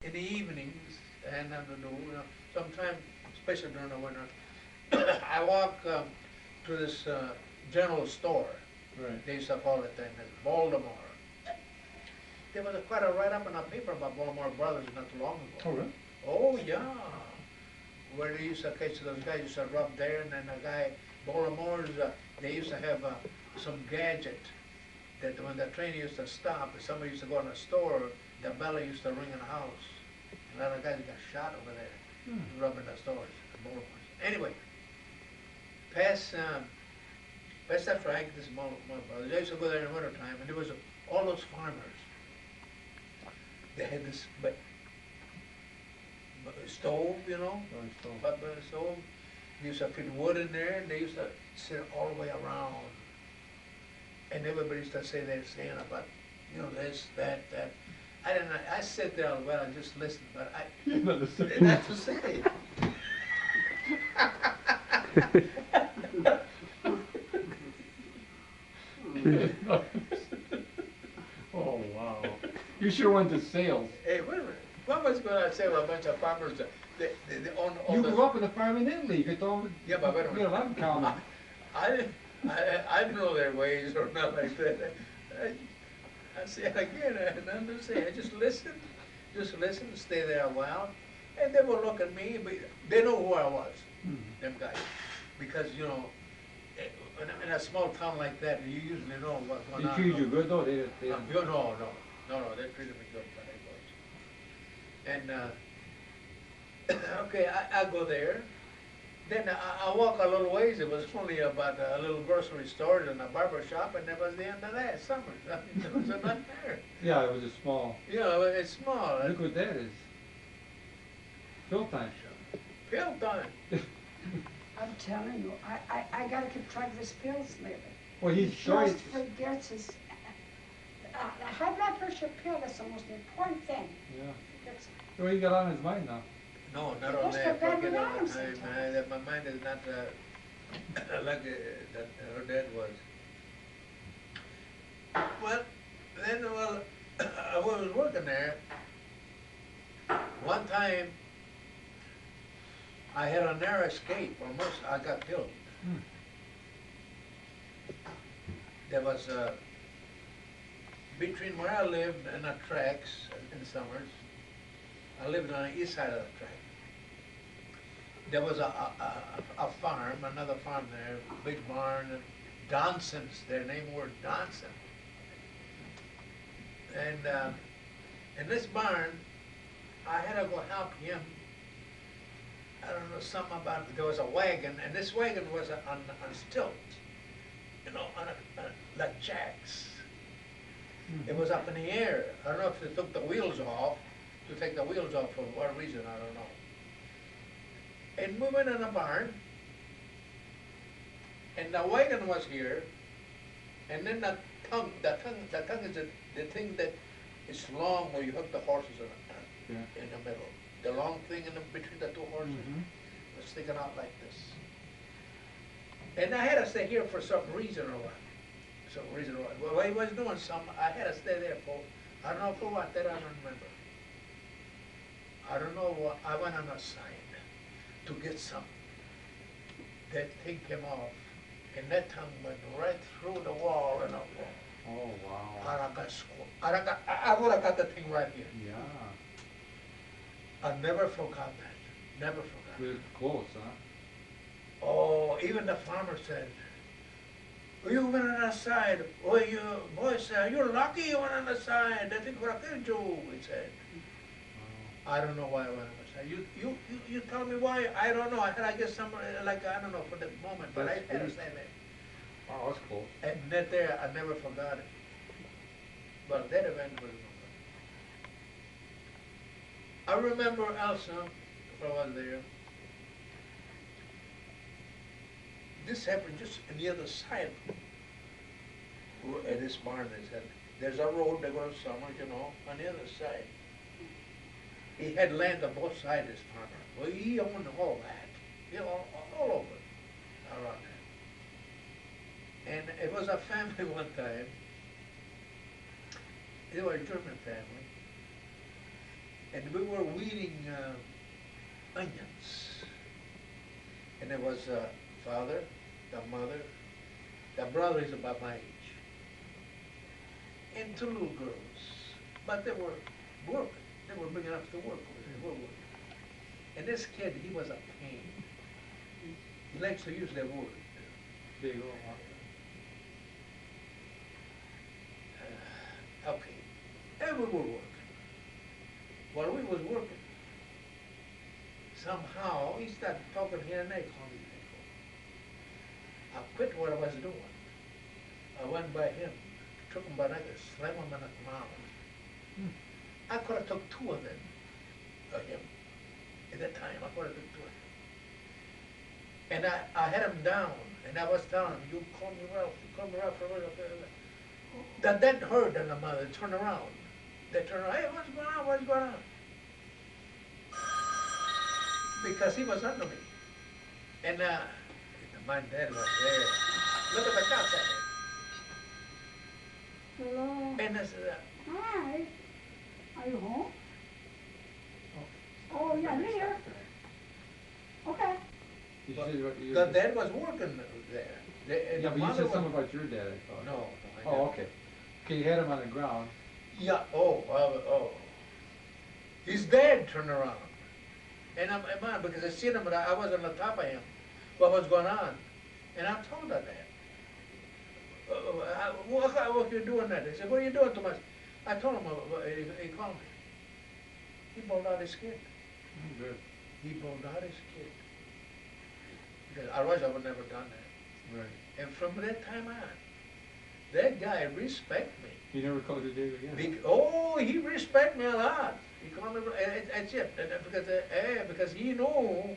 in the evenings, and I don't know, sometime, especially during the winter, I walk to this general store. Right. They used to call it then, as Baltimore. There was quite a write-up in the paper about Baltimore Brothers not too long ago. Oh, really? Oh, yeah. Where they used to catch those guys used to rub there, and then a guy, Baltimore's, they used to have some gadget that when the train used to stop, if somebody used to go in the store, the bell used to ring in the house. A lot of guys got shot over there, rubbing the stores, Baltimore. Anyway, past that Frank, this is my brother, they used to go there in the wintertime, and there was all those farmers. They had this stove, you know, stove. They used to put wood in there, and they used to sit all the way around. And everybody used to say they're saying about, this, that. I didn't know, I sit there well and just listen, but I didn't have to say. Oh, wow. You sure went to sales. Hey, wait a minute. What was going to say about a bunch of farmers that they own all You the... grew up in a farm in Italy. You could throw, Yeah, but wait a you minute. know, I'm counting. I didn't know their ways or nothing like that. I say again, I didn't understand. I just listen, stay there a while, and they would look at me, but they know who I was, them guys. Because, in a small town like that, you usually know what's going They on. treated you good though? They No, they treated me good, but I was. And, okay, I go there. Then I walk a little ways. It was only about a little grocery store and a barber shop, and that was the end of that. Summer. I mean, there was nothing there. Yeah, it was a small. It's small. Look what that is. Fill time. Pill time. I'm telling you, I gotta keep track of his pills lately. Well, he's He sorry. just forgets his, the high blood pressure pill is the most important thing. Yeah. Forgets- Well, he got on his mind now. No, not Yes, on that. but Forget that it. was sometimes. My mind is not like that her dad was. Well, then, I was working there. One time, I had a narrow escape. Almost, I got killed. There was between where I lived and the tracks in summers. I lived on the east side of the track. There was a farm, another farm there, big barn, and Donson's, their name were Donson. And in this barn, I had to go help him. I don't know, something about, there was a wagon, and this wagon was on stilts, like jacks. It was up in the air. I don't know if they took the wheels off, to take the wheels off for what reason, I don't know. And we went in a barn, and the wagon was here, and then the tongue is the thing that is long where you hook the horses in the middle. The long thing between the two horses was sticking out like this. And I had to stay here for some reason or what. Well, he was doing something, I had to stay there for, I don't know for what, that I don't remember. I don't know what, I went on a sign to get something. That thing came off, and that tongue went right through the wall and up. Oh, wow. I would have got the thing right here. Yeah. I never forgot that. Never forgot. We're close, huh? Oh, even the farmer said, you went on the side. Oh, you boys, you're lucky you went on the side. That thing could have killed you, he said. Wow. I don't know why I went on the side. You tell me why? I don't know. I guess somewhere, like, I don't know for the moment, but I had to stay there. Wow, that's close. And that there, I never forgot it. But that event was I remember also, if I was there, this happened just on the other side at this barn. They said, there's a road that goes somewhere, on the other side. He had land on both sides, this farmer. Well, he owned all that, all over around there. And it was a family one time. They were a German family. and we were weeding onions. And there was a father, the mother, the brother is about my age, and two little girls. But they were working. They were big enough to work. They were working. And this kid, he was a pain. He likes to use that word. Big old Okay. And we were working. While we was working, somehow he started talking here and there, called me Nico. I quit what I was doing. I went by him, took him by the neck, slammed him in the mouth. I could have took two of them, of him. At that time, I could have took two of them. And I had him down, and I was telling him, you call me Ralph, you call me Ralph. That heard and the mother turned around. They turned around, hey, what's going on, what's going on? Because he was under me. And my dad was there. Look at the cops at him. Hello. And I said, Hi. Are you home? Oh, yeah, I'm here. Okay. You said what you the dad was working there. yeah, The but you mother said was- something about your dad, I thought. No. I Oh, didn't. okay. Okay, you had him on the ground. Yeah, oh. His dad turned around. And I'm on because I seen him, but I was on the top of him. What was going on? And I told her that. What you doing that? He said, what are you doing to my... I told him, he called me. He bawled out his kid. Good. He bawled out his kid. Because otherwise I would never done that. Right. And from that time on, that guy respect me. He never called you Dave again? He respect me a lot. He called me, that's it. Because he knew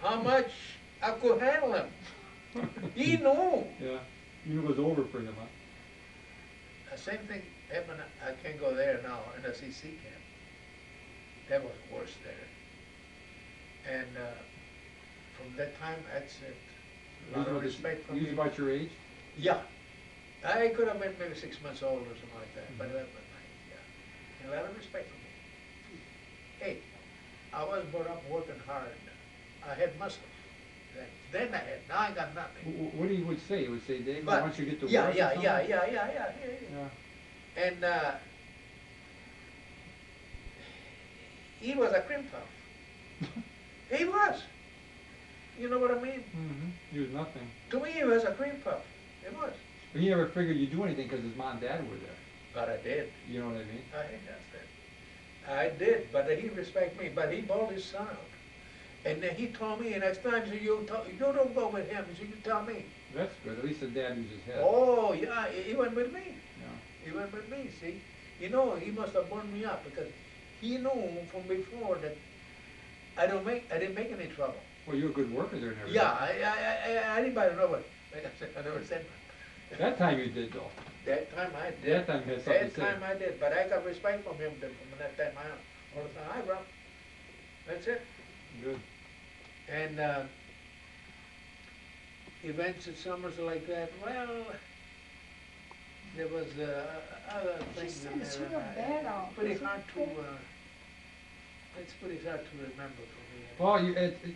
how much I could handle him. He knew. Yeah. You knew it was over for him, huh? The same thing happened, I can't go there now, in the CC camp. That was worse there. And from that time, that's it. A lot of respect from He was me. about your age? Yeah. I could have been maybe 6 months old or something like that, but that was yeah. And a lot of respect for me. Hey, I was brought up working hard. I had muscle. Then I had, now I got nothing. What he would say? He would say, Dave, But, once you get to yeah, work or yeah, something? yeah. Yeah. And he was a cream puff. He was. You know what I mean? Mm-hmm. He was nothing. To me, he was a cream puff. It was. But he never figured you'd do anything because his mom and dad were there. But I did. You know what I mean? I did, but he respect me. But he bawled his son out. And then he told me, next time, he said, you don't go with him. He said, you tell me. That's good. At least the dad used his head. Oh, yeah, he went with me. Yeah. He went with me, see? You know, he must have burned me up because he knew from before that I didn't make any trouble. Well, you were a good worker there and everything. Yeah, anybody know it. Like I said, I never said that. That time you did, though. That time I did. That time you had something That to say. time I did, but I got respect from him from that time on. All the time, hi, bro. That's it. Good. And events at summers like that, well, there was other She things said in it's there. real bad out. It's pretty Is it hard to, okay? it's pretty hard to remember for me. Well,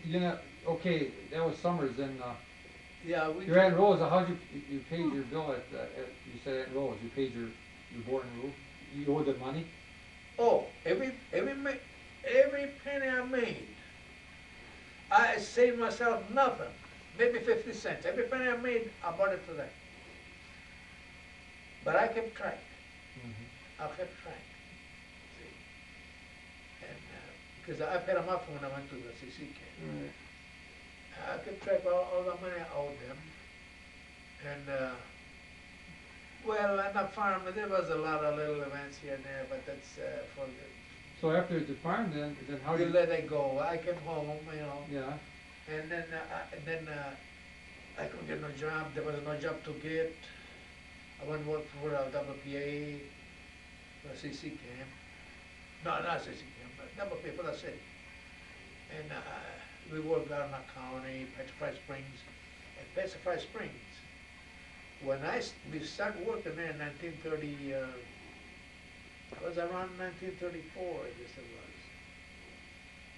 you know, okay, that was summers, then, Yeah, we. you're at Rose, how'd you paid your bill you said at Rose, you paid your board and roof? You owed them money? Oh, every penny I made, I saved myself nothing, maybe 50 cents. Every penny I made, I bought it for that. But I kept track. I kept track. See, and because I paid them off when I went to the CC camp. Right. I kept track of all the money I owed them. And well, on the farm, there was a lot of little events here and there, but that's for the. So after the farm, then how You did let it go. I came home, you know, Yeah. and then I couldn't get no job. There was no job to get. I went to work for a WPA, for a CC camp. No, not CC camp, but WPA for the city. And we worked out in the county, Petrified Springs. At Petrified Springs, when we started working there in 1930, It was around 1934, I guess it was.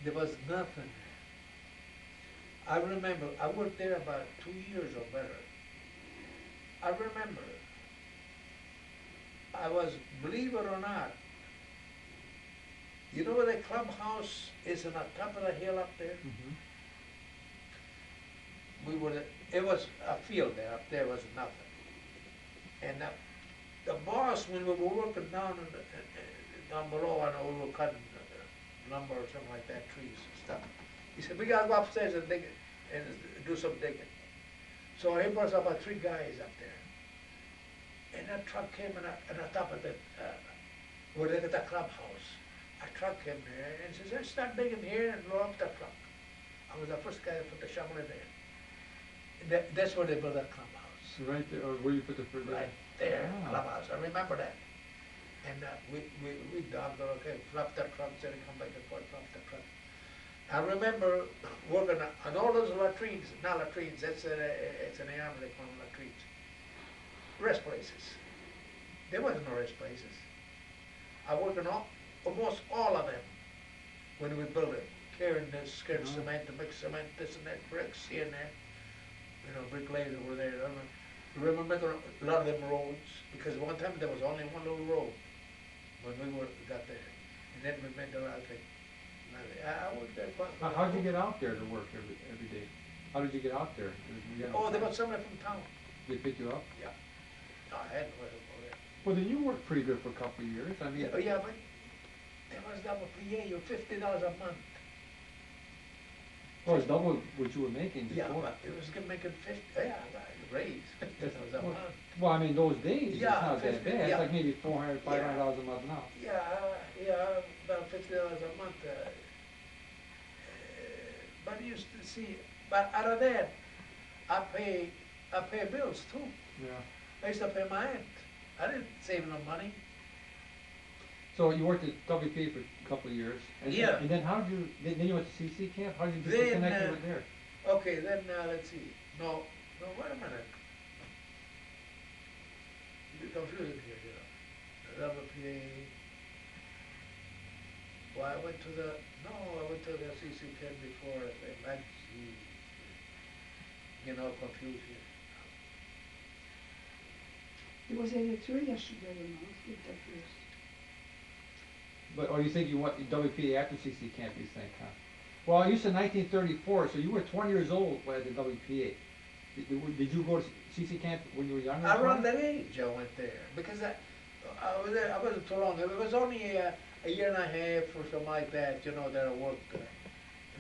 There was nothing. I remember, I worked there about 2 years or better. I remember, I was, believe it or not, you know where the clubhouse is on the top of the hill up there? Mm-hmm. We were, it was a field there, up there was nothing. And the boss, when we were working down in down below, I know we were cutting lumber or something like that, trees and stuff. He said, we gotta go upstairs and dig it, and do some digging. So he brought about 3 guys up there. And that truck came on the top of the, where they got the clubhouse. A truck came there and says, let's start digging here and load up the truck. I was the first guy to put the shovel in there. And that's where they built that clubhouse. Right there, or where you put the first? Right there, Ah. clubhouse, I remember that. And we dogged it, okay, flop that truck, then come back and forth, flop the truck. I remember working on all those latrines, not latrines, it's an army, they call them latrines. Rest places. There wasn't no rest places. I worked on almost all of them when we built it. Carrying this, carrying cement, to mix cement, this and that, bricks here and there. You know, bricklayers were there. I remember making a lot of them roads, because one time there was only one little road when we got there. And then we made the other thing. I worked there quite. How'd you get out there to work every day? How did you get out there? Oh, there was somebody from town. They pick you up? Yeah. No, I had no idea. Well, then you worked pretty good for a couple of years. I mean, Yeah, but there was double PA, you $50 a month. well, it's double what you were making Yeah, before. but it was making 50, yeah, raise, $50 a month. Well, I mean, those days, Yeah, it's not that 50, bad. yeah. It's like maybe $400, $500 a month now. Yeah, about $50 a month. But you used to see, but out of that, I pay bills too. Yeah. I used to pay my aunt. I didn't save no money. So you worked at WPA for a couple of years. And Yeah. And then how did you, then you went to CC camp? How did you get Then, connected with there? Okay, then let's see. No, wait a minute. You're confusing here, you know. WPA. Well, I went to the CC camp before. I think, let's see. Get all confused here. It was 83 yesterday, you know, let's get that first. But, or you think you went to WPA after CC camp, you think, huh? Well, you said 1934, so you were 20 years old at the WPA. Did you go to CC camp when you were younger? Around that age I went there, because I was there, I wasn't too long. It was only a year and a half or something like that, you know, that I worked.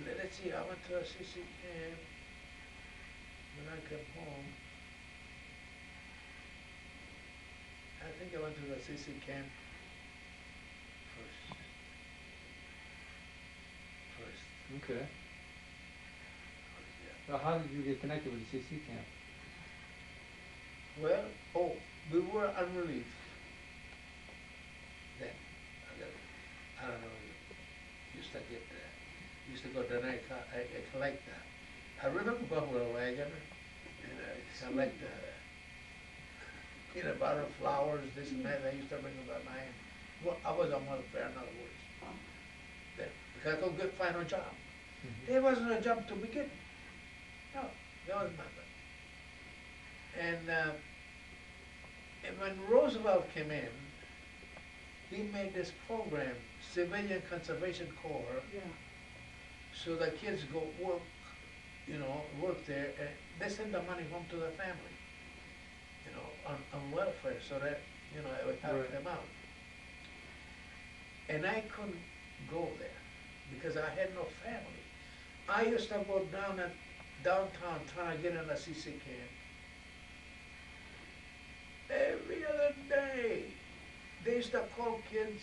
Let's see, I went to a CC camp when I came home. I think I went to the CC camp first. Okay. Yeah. So how did you get connected with the CC camp? Well, we were on relief then. I don't know, used to go to night, I collect I remember going with a wagon and I collect peanut butter, flowers, this and that. I used to bring about mine. Well, I was on welfare, in other words. Then, because I couldn't find a job. Mm-hmm. There wasn't a job to begin. No, there was nothing. And when Roosevelt came in, he made this program, Civilian Conservation Corps, Yeah. so the kids go work, work there, and they send the money home to the family, on welfare, so that, it would help Right. them out. And I couldn't go there, because I had no family. I used to go downtown trying to get in a CC camp. Every other day, they used to call kids,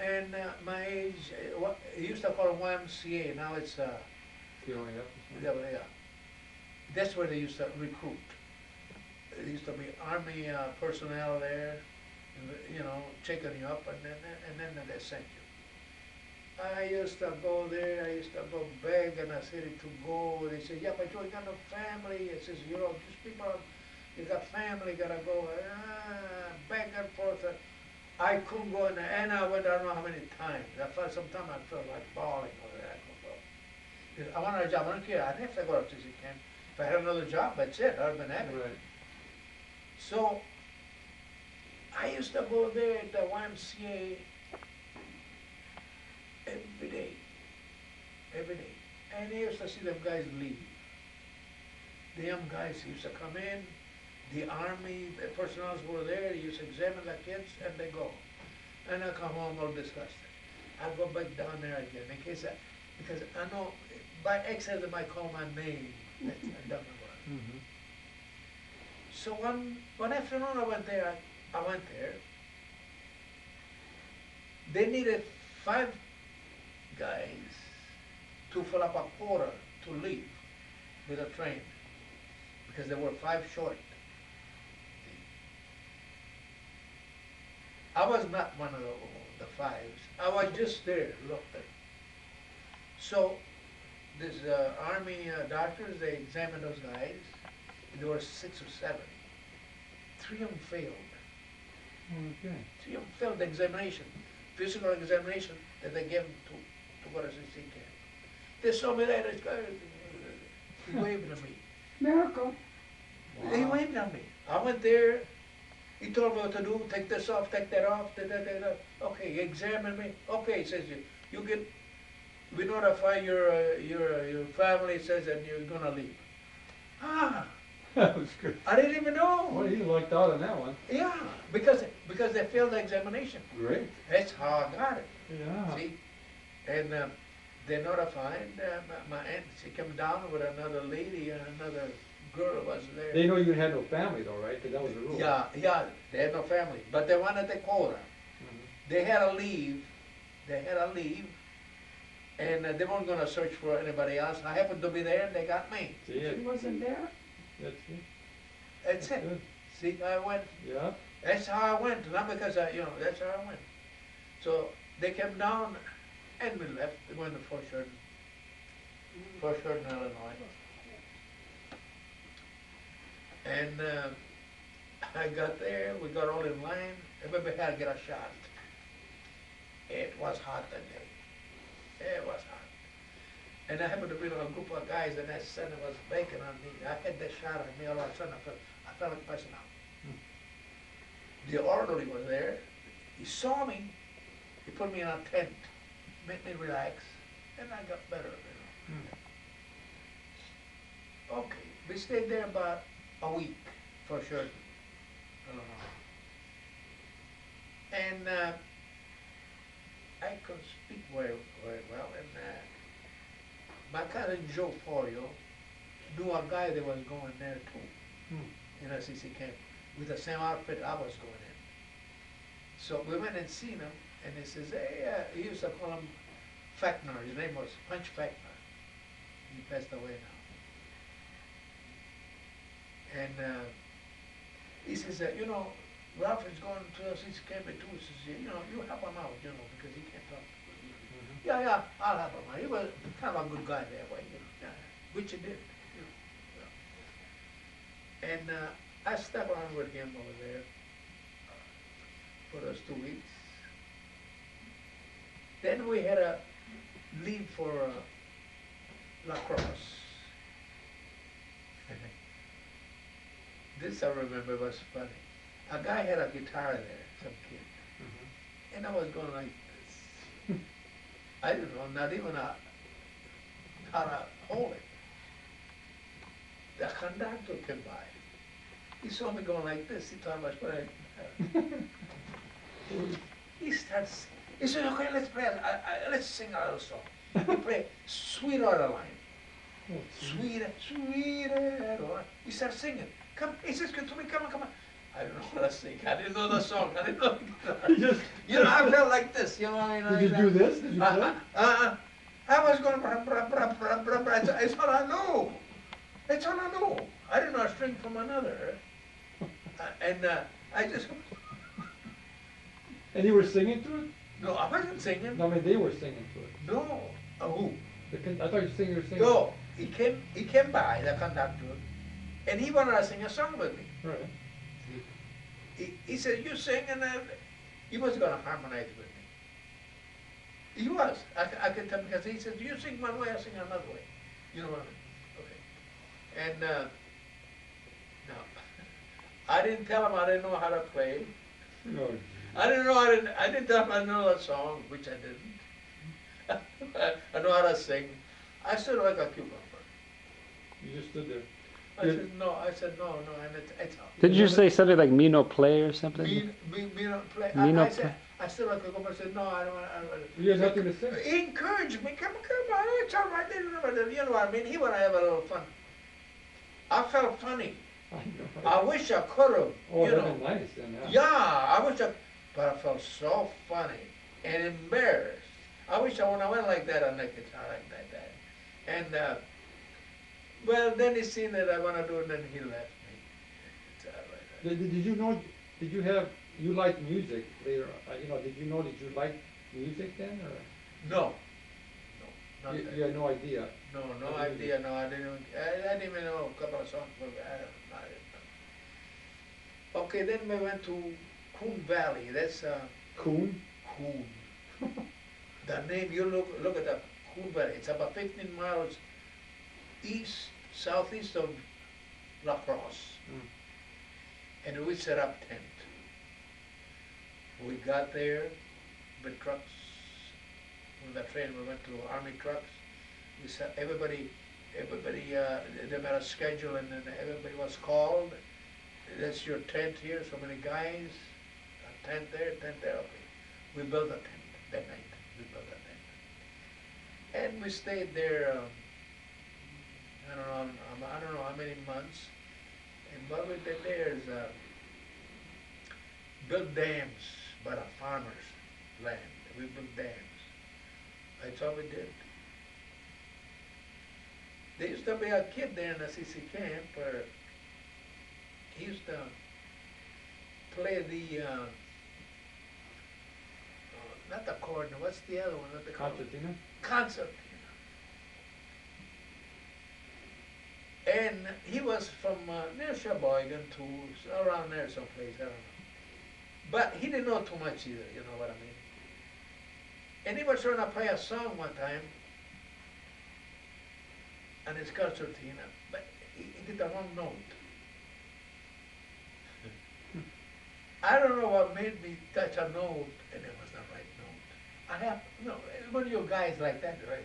and my age, they used to call it YMCA, now it's yeah. That's where they used to recruit. There used to be Army personnel there, checking you up, and then they sent you. I used to go there, I used to go beg in the city to go. They said, yeah, but you got no family. It says, these people, you got family, gotta go. Back and forth. I couldn't go in there, and I went, I don't know how many times. Sometimes I felt like bawling over there. Because I wanted a job, I don't care, I didn't have to go to CC camp. If I had another job, that's it, I'd have been happy. Right. So, I used to go there at the YMCA every day, and I used to see them guys leave. The young guys used to come in, the army personnel were there, they used to examine the kids, and they go. And I come home all disgusted. I go back down there again, in case because I know, by accident they might call my name, I don't know what. Mm-hmm. So one afternoon I went there, they needed 5 guys to fill up a quota to leave with a train, because there were 5 short. I was not one of the 5s. I was just there, looking. So, this army doctors, they examined those guys. There were 6 or 7. 3 of them failed. Okay. 3 of them failed the examination, physical examination that they gave them to go to CC camp. They saw me there, this guy, he waved at me. Miracle. Wow. He waved at me. I went there, he told me what to do, take this off, take that off, da. Okay, he examined me. Okay, he says, you get, we notify your family, says that you're gonna leave. Ah, That was good. I didn't even know. Well, you lucked out on that one. Yeah, because they failed the examination. Great. That's how I got it. Yeah. See, and they notified my aunt. She came down with another lady and another girl was there. They know you had no family though, right? 'Cause that was the rule. Yeah, they had no family, but they wanted the quota. Mhm. They had to leave, and they weren't gonna search for anybody else. I happened to be there, and they got me. See He it. wasn't there? That's it. That's it. Good. See, I went. Yeah. That's how I went, not because that's how I went. So they came down, and we left. We went to Fort Sheridan, Illinois. And I got there, we got all in line, everybody had to get a shot. It was hot that day. It was hot. And I happened to be with a group of guys, and that sun was baking on me. I had that shot on me, all of a sudden I felt like passing out. The orderly was there, he saw me, he put me in a tent, made me relax, and I got better, Okay, we stayed there about a week, for sure. And I could speak very well, and my cousin Joe Porio knew a guy that was going there too, in a CC camp, with the same outfit I was going in. So we went and seen him, and he says, hey, he used to call him Fackner, his name was Punch Fackner. He passed away now. And he says, Ralph is going to CC camp too. He says, you help him out, because he can't talk. Yeah, I'll help him out. He was kind of a good guy that way, which he did. And I stuck around with him over there for those 2 weeks. Then we had to leave for La Crosse. This I remember was funny. A guy had a guitar there, some kid, and I was going like this. I didn't know, not even how to hold it. The conductor came by. He saw me going like this. He thought I was playing. He starts. He said, "Okay, let's play. Let's sing a little song." We play "Sweetheart Line." Sweetheart. He starts singing. Come, he says, "Come to me, come on." I don't know how to sing. I didn't know the song. I didn't know the guitar. I felt like this. Did you do this? Did you play? I was going blah, blah, blah, blah, blah, blah. It's all I know. It's all I know. I didn't know a string from another. And I just... And you were singing to it? No, I wasn't singing. No, I mean they were singing to it. No. Who? I thought you were singing. No. He came by, the conductor, and he wanted to sing a song with me. Right. He said, you sing, and He was gonna harmonize with me. He was. I can tell because he said, "You sing one way, I sing another way." You know what I mean? Okay. And no, I didn't tell him I didn't know how to play. No. I didn't tell him I know the song, which I didn't. I know how to sing. I stood like a cucumber. You just stood there. I said no, and it's all. Did you say something like me no play or something? Me not play. Me not I stood like a cucumber. I said no, I don't. You had nothing to say. He encouraged me. Come on, it's all right. You know what I mean? He wanna have a little fun. I felt funny. I wish I could have. Oh, you that'd know. been nice then. Yeah, I wish but I felt so funny and embarrassed. I wish when I went like that on the guitar like that. And well, then he seen that I want to do it, and then he left me. It's all right. Did you know? Did you have? You liked music later? You know? Did you know? Did you like music then, or? No, not You, that. you had no idea. No idea. No, I didn't even know a couple of songs. But I didn't know. Okay, then we went to Coon Valley. That's Coon? Coon. The name, you look at the Coon Valley. It's about 15 miles southeast of La Crosse. And we set up tent. We got there with trucks. On the train, we went to Army trucks. We said everybody, they made a schedule, and then everybody was called. That's your tent here, so many guys, a tent there, okay. We built a tent that night, And we stayed there, I don't know how many months. And what we did there is build dams by the farmers' land. We built dams. That's all we did. There used to be a kid there in the CC camp where he used to play the, not the cornet, what's the other one? Not the Concertina? Concertina. And he was from near Sheboygan to around there someplace, I don't know. But he didn't know too much either, you know what I mean? And he was trying to play a song one time on his concertina, but he did the wrong note. I don't know what made me touch a note, and it was the right note. I have, one of you guys like that, right?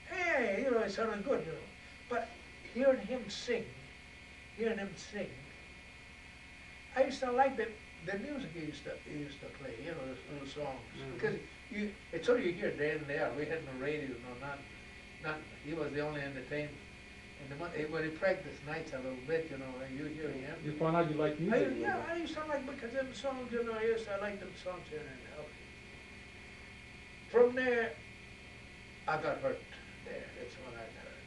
Hey, it sounded good, But hearing him sing, I used to like the music he used to play, those little songs. Because it's all you hear day and day out. We had no radio, nothing. He was the only entertainment. And when he practiced nights a little bit, and you hear him. You found out you liked music? I used to like, because them songs, I like them songs here and there. Okay. From there, I got hurt there. That's when I got hurt.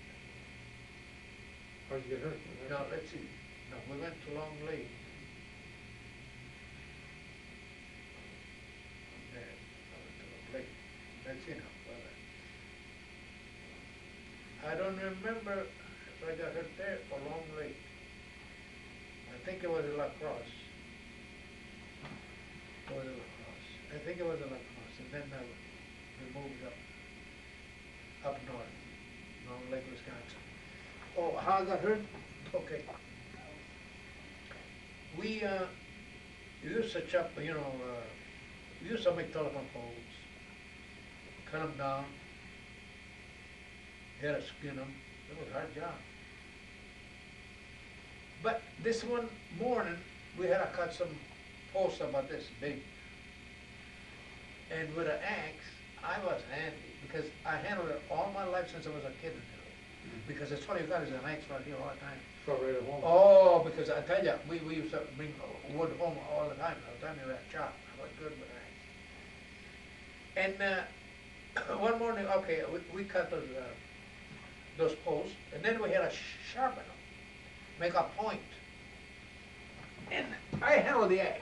How'd you get hurt? No, let's see. No, we went to Long Lake. There, I went to Long Lake. That's I don't remember if I got hurt there or Long Lake. I think it was in La Crosse. I think it was in La Crosse, and then we moved up north, Long Lake, Wisconsin. Oh, how I got hurt? Okay. We used to chop, we used to make telephone poles, cut them down, had to skin them. It was a hard job. But this one morning, we had to cut some posts about this big. And with an axe, I was handy, because I handled it all my life since I was a kid. Because that's all you got is an axe right here all the time. So right at home. Oh, because I tell you, we used to bring wood home all the time. By the time you had a chop, I was good with an axe. And one morning, okay, we cut those posts, and then we had to sharpen them, make a point. And I handled the axe.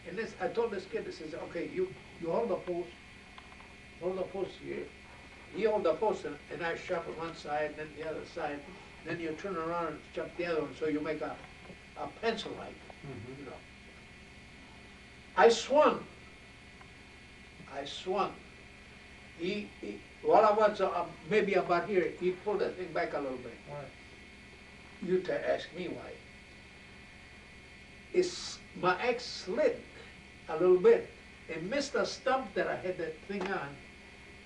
And I told this kid, this is, okay, you hold the post here. He hold the post, and I sharpen one side, and then the other side. Then you turn around and chop the other one, so you make a pencil like, I swung. While I was maybe about here, he pulled that thing back a little bit. Why? You ask me why. My axe slid a little bit and missed a stump that I had that thing on,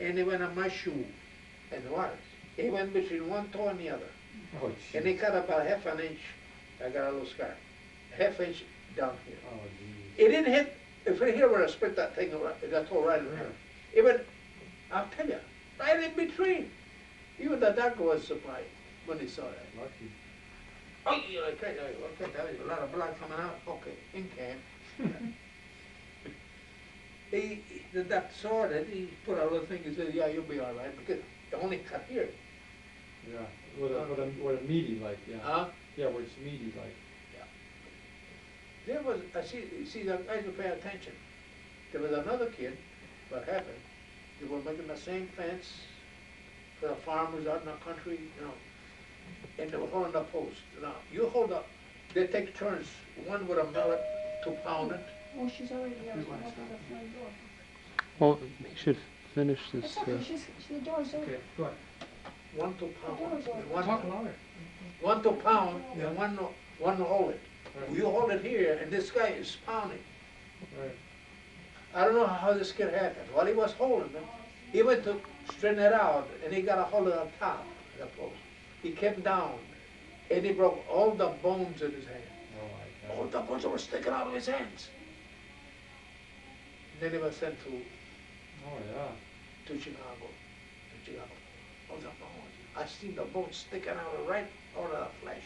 and it went on my shoe and the water. It went between one toe and the other. Oh, And it cut about half an inch. I got a little scar. Half inch down here. Oh, geez. It didn't hit, if it hit where I split that thing, that toe right in there. It went, I'll tell you, right in between. Even the doctor was surprised when he saw that. Lucky. Oh, yeah, okay, there's a lot of blood coming out. Okay, in camp. The doctor saw that, he put a little thing, he said, yeah, you'll be all right, because it only cut here. Yeah, with a meaty like, yeah. Huh? Yeah, where it's meaty like. There was, see, the guys will pay attention. There was another kid, what happened, they were making the same fence for the farmers out in the country, you know, and they were holding the post. Now, you hold up, they take turns, one with a mallet to pound it. Oh, she's already here. She's opening the front door. Well, he should finish this. It's okay, the door's open. Okay, go ahead. One to pound, and Talk louder. one to pound, Yeah. and one to hold it. Right. You hold it here, and this guy is pounding. Right. I don't know how this kid happened. While he was holding it, he went to straighten it out, and he got a hold of the top of the post. He came down, and he broke all the bones in his hand. Oh, my All God. the bones were sticking out of his hands. Then he was sent to Oh, yeah. Chicago. All the bones. I seen the bones sticking out right out of the flesh.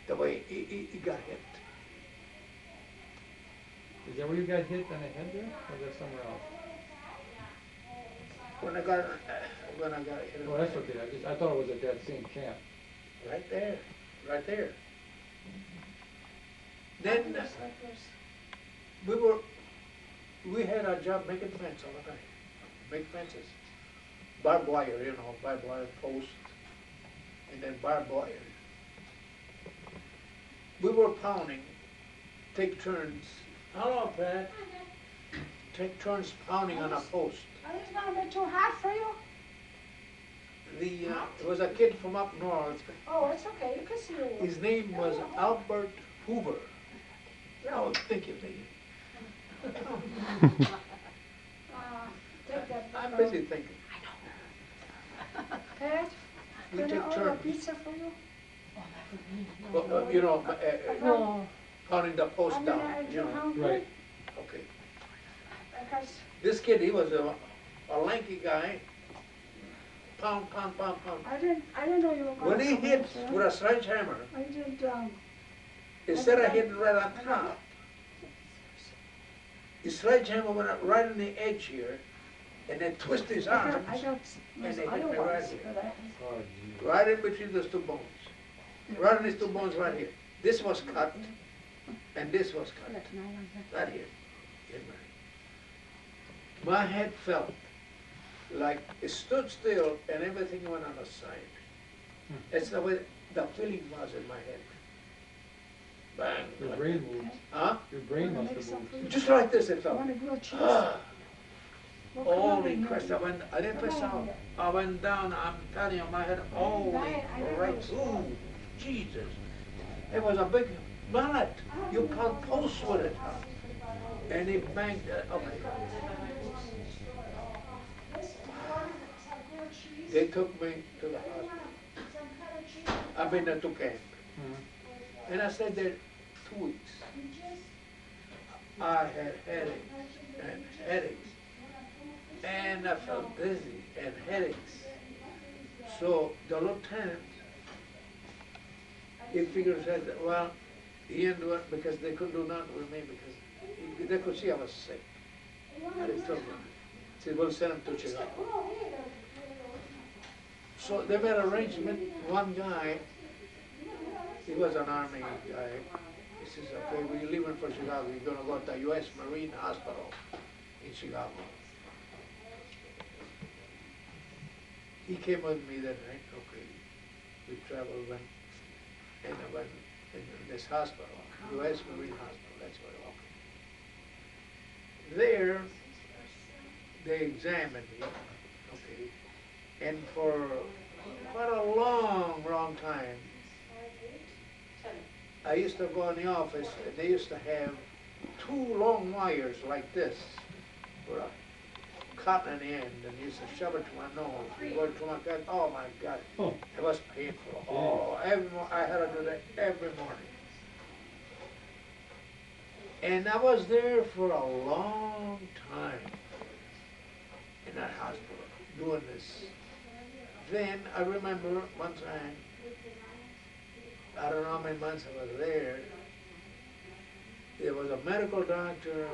The way he got hit. Is that where you got hit on the head there, or is that somewhere else? When I got hit. Oh, that's okay, I thought it was at that same camp. Right there, right there. Then we had a job making fence all the time, make fences. Barbed wire, you know, barbed wire post, and then barbed wire. We were pounding, take turns. Hello, Pat. Take turns pounding on a post. Are these not a bit too hot for you? There was a kid from up north. Oh, it's okay, you can see your His name was Albert Hoover. Oh, thank you, lady. Take that. I'm busy thinking. Pat, We can I take order a turns. pizza for you? Well, you know, No. pounding the I post mean, down, are you you know. hungry? Right. Okay. Because This kid, he was a lanky guy. Pound. I didn't know you were going to When he come hit in, sir. with a sledgehammer, I did, instead of hitting right on top, his sledgehammer went up right on the edge here, and then twisted his arms, I got and they hit other me right ones, here. but I, Oh, geez. Right in between those two bones. Right in these two bones right here. This was cut, and this was cut, right here. My head felt like it stood still and everything went on the side. That's the way the feeling was in my head. Bang. Your like brain that. moved. Huh? Your brain Wanna must make have some moved. food? Just like this it I felt. want a grilled cheese. Ah, Well, come on holy in, Christ, Mary. I didn't pass out. I went down, I'm telling you, my head, holy Christ, ooh, Jesus. It was a big mallet. You cut posts with it. And he banged it, okay. They took me to the hospital. I've been there to camp. Mhm. And I stayed there 2 weeks. I had headaches. And I felt dizzy and headaches. So the lieutenant, he figured that, well, he ended up, because they couldn't do nothing with me because they could see I was sick. I didn't tell them. He said, we'll send him to Chicago. So they made an arrangement. One guy, he was an army guy. He says, okay, we're leaving for Chicago. You're going to go to the U.S. Marine Hospital in Chicago. He came with me that night. Okay, we traveled and I went in this hospital, U.S. Marine Hospital. That's where I walked. there, they examined me, okay, and for quite a long, long time, I used to go in the office, and they used to have two long wires like this, with a cotton in the end, and they used to shove it to my nose, and go to my gut. Oh my God, Oh. it was painful. Oh, I had to do that every morning. And I was there for a long time in that hospital doing this. Then I remember one time, I don't know how many months I was there was a medical doctor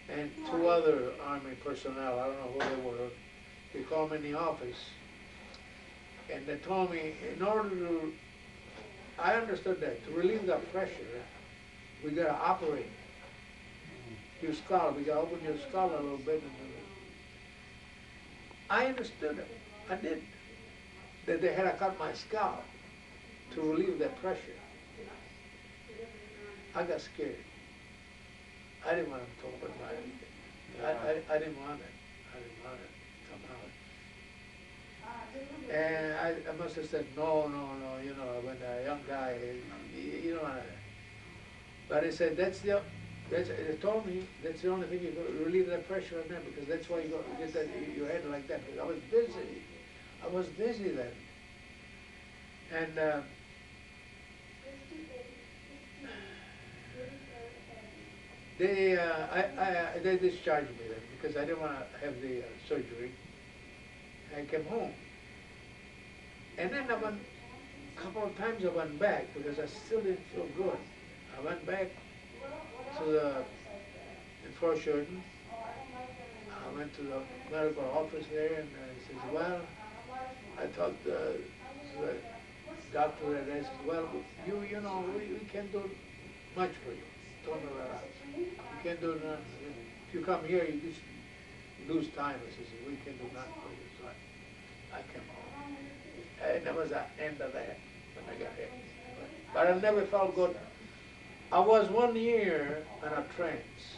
and two other Army personnel, I don't know who they were. They called me in the office and they told me in order to, I understood that, to relieve the pressure, we gotta operate your skull, we gotta open your skull a little bit. I understood it, I did, that they had to cut my skull to relieve that pressure. I got scared. I didn't want to talk about my, I didn't want it. I didn't want it somehow. And I must have said, no, you know, when a young guy, you don't want to. But he said, they told me that's the only thing you can relieve that pressure on them, because that's why you get that, your head like that. Because I was busy then. And they discharged me then because I didn't want to have the surgery. I came home. And then a couple of times I went back because I still didn't feel good. I went back to the Foreshorten. I went to the medical office there and he says, well, I thought the doctor there says, well, you know, we can't do much for you. Told me right out. You can't do nothing. If you come here, you just lose time. I says, we can do nothing for you. So I came home. And that was the end of that when I got here. But I never felt good. I was 1 year on a trance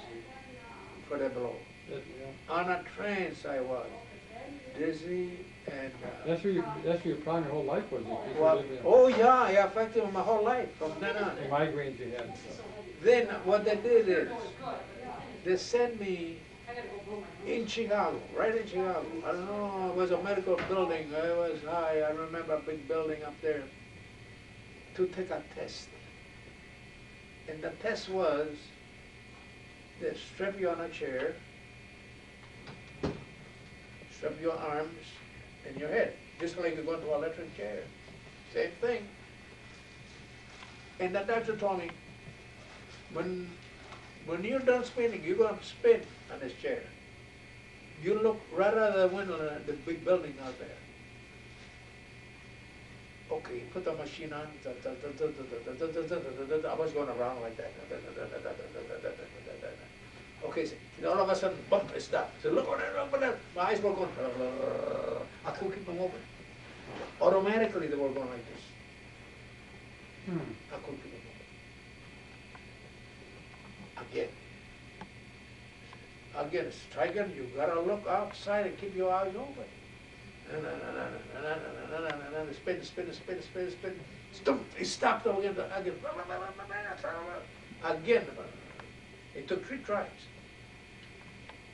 for the blow. On a trance I was. Dizzy and... That's where your problem your whole life was? Well, oh yeah, affected my whole life from then on. The migraines you had and stuff. Then what they did is, they sent me in Chicago, right in Chicago. I don't know, it was a medical building, it was high, I remember a big building up there, to take a test. And the test was, they strap you on a chair, strap your arms and your head, just like you go into an electric chair. Same thing. And the doctor told me, when you're done spinning, you're going to spin on this chair. You look right out of the window of the big building out there. Okay, put the machine on. I was going around like that. Okay, so all of a sudden, bump, it stopped. So look over there. My eyes were going. I couldn't keep them open. Automatically, they were going like this. I couldn't keep them open. Again, try again. You gotta look outside and keep your eyes open. Spin. Stop. It stopped again. Again. It took 3 tries.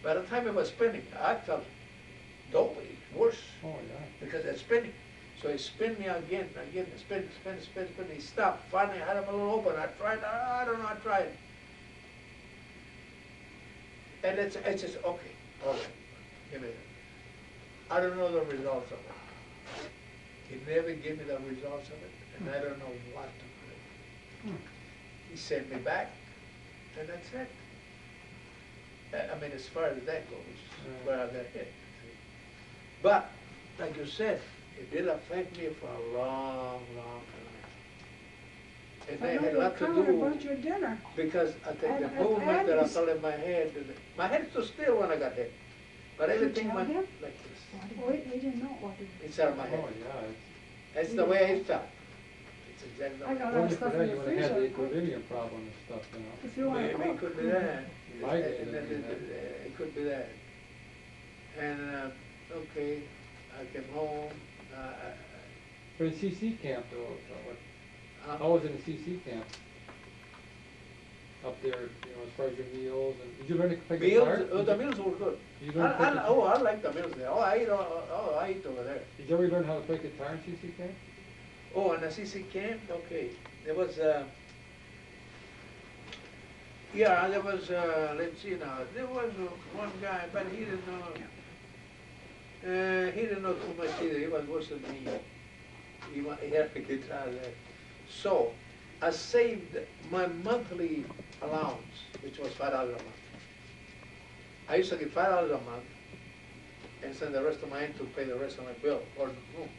By the time it was spinning, I felt dopey, worse. Oh, yeah. Because it's spinning. So he spun me again, spin. He stopped. Finally, I had him a little open. I tried. I don't know. I tried. And it's just okay. All right. Give me that. I don't know the results of it. He never gave me the results of it, and I don't know what to do. He sent me back, and that's it. I mean, as far as that goes, where I got hit. But, like you said, it did affect me for a long, long time. And they had a lot to do about your dinner. because I think the movement that I felt in my head stood still when I got hit. But everything went like this. We didn't know what to do. It's out of my head. Oh, yeah. That's the way I felt. exactly. I got Only for stuff that, in you the would have had the freezer. equilibrium problem and stuff, you know. If you want to Maybe it cook. could be that. Migraine, And then I mean, it could be that. And, okay, I came home, But in CC camp though, uh, I was in a CC camp. Up there, you know, as far as your meals and, did you learn to play guitar? meals, the meals were good. Did you learn to play guitar? I like the meals there. I eat over there. Did you ever learn how to play guitar in CC camp? Oh, in the CC camp, okay. There was, let's see now, there was one guy, but he didn't know too much either. He was worse than me. He had a guitar there. So, I saved my monthly allowance, which was $5 a month. I used to get $5 a month and send the rest of mine to pay the rest of my bill or the room.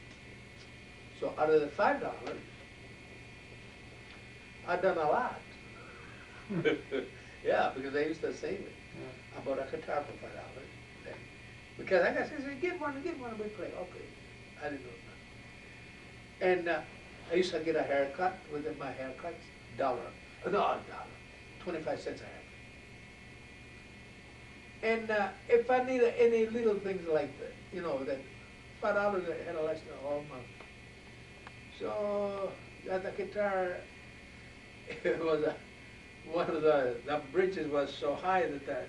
So out of the $5, I've done a lot. Yeah, because I used to save it. I bought a guitar for $5. Then. Because I got said, get one, we play. Okay, I didn't know that. And I used to get a haircut. Within my haircut, $1. No, $1. 25 cents a haircut. And if I needed any little things like that, you know, that $5 I had to last me all month. So got the guitar. It was one of the bridges was so high that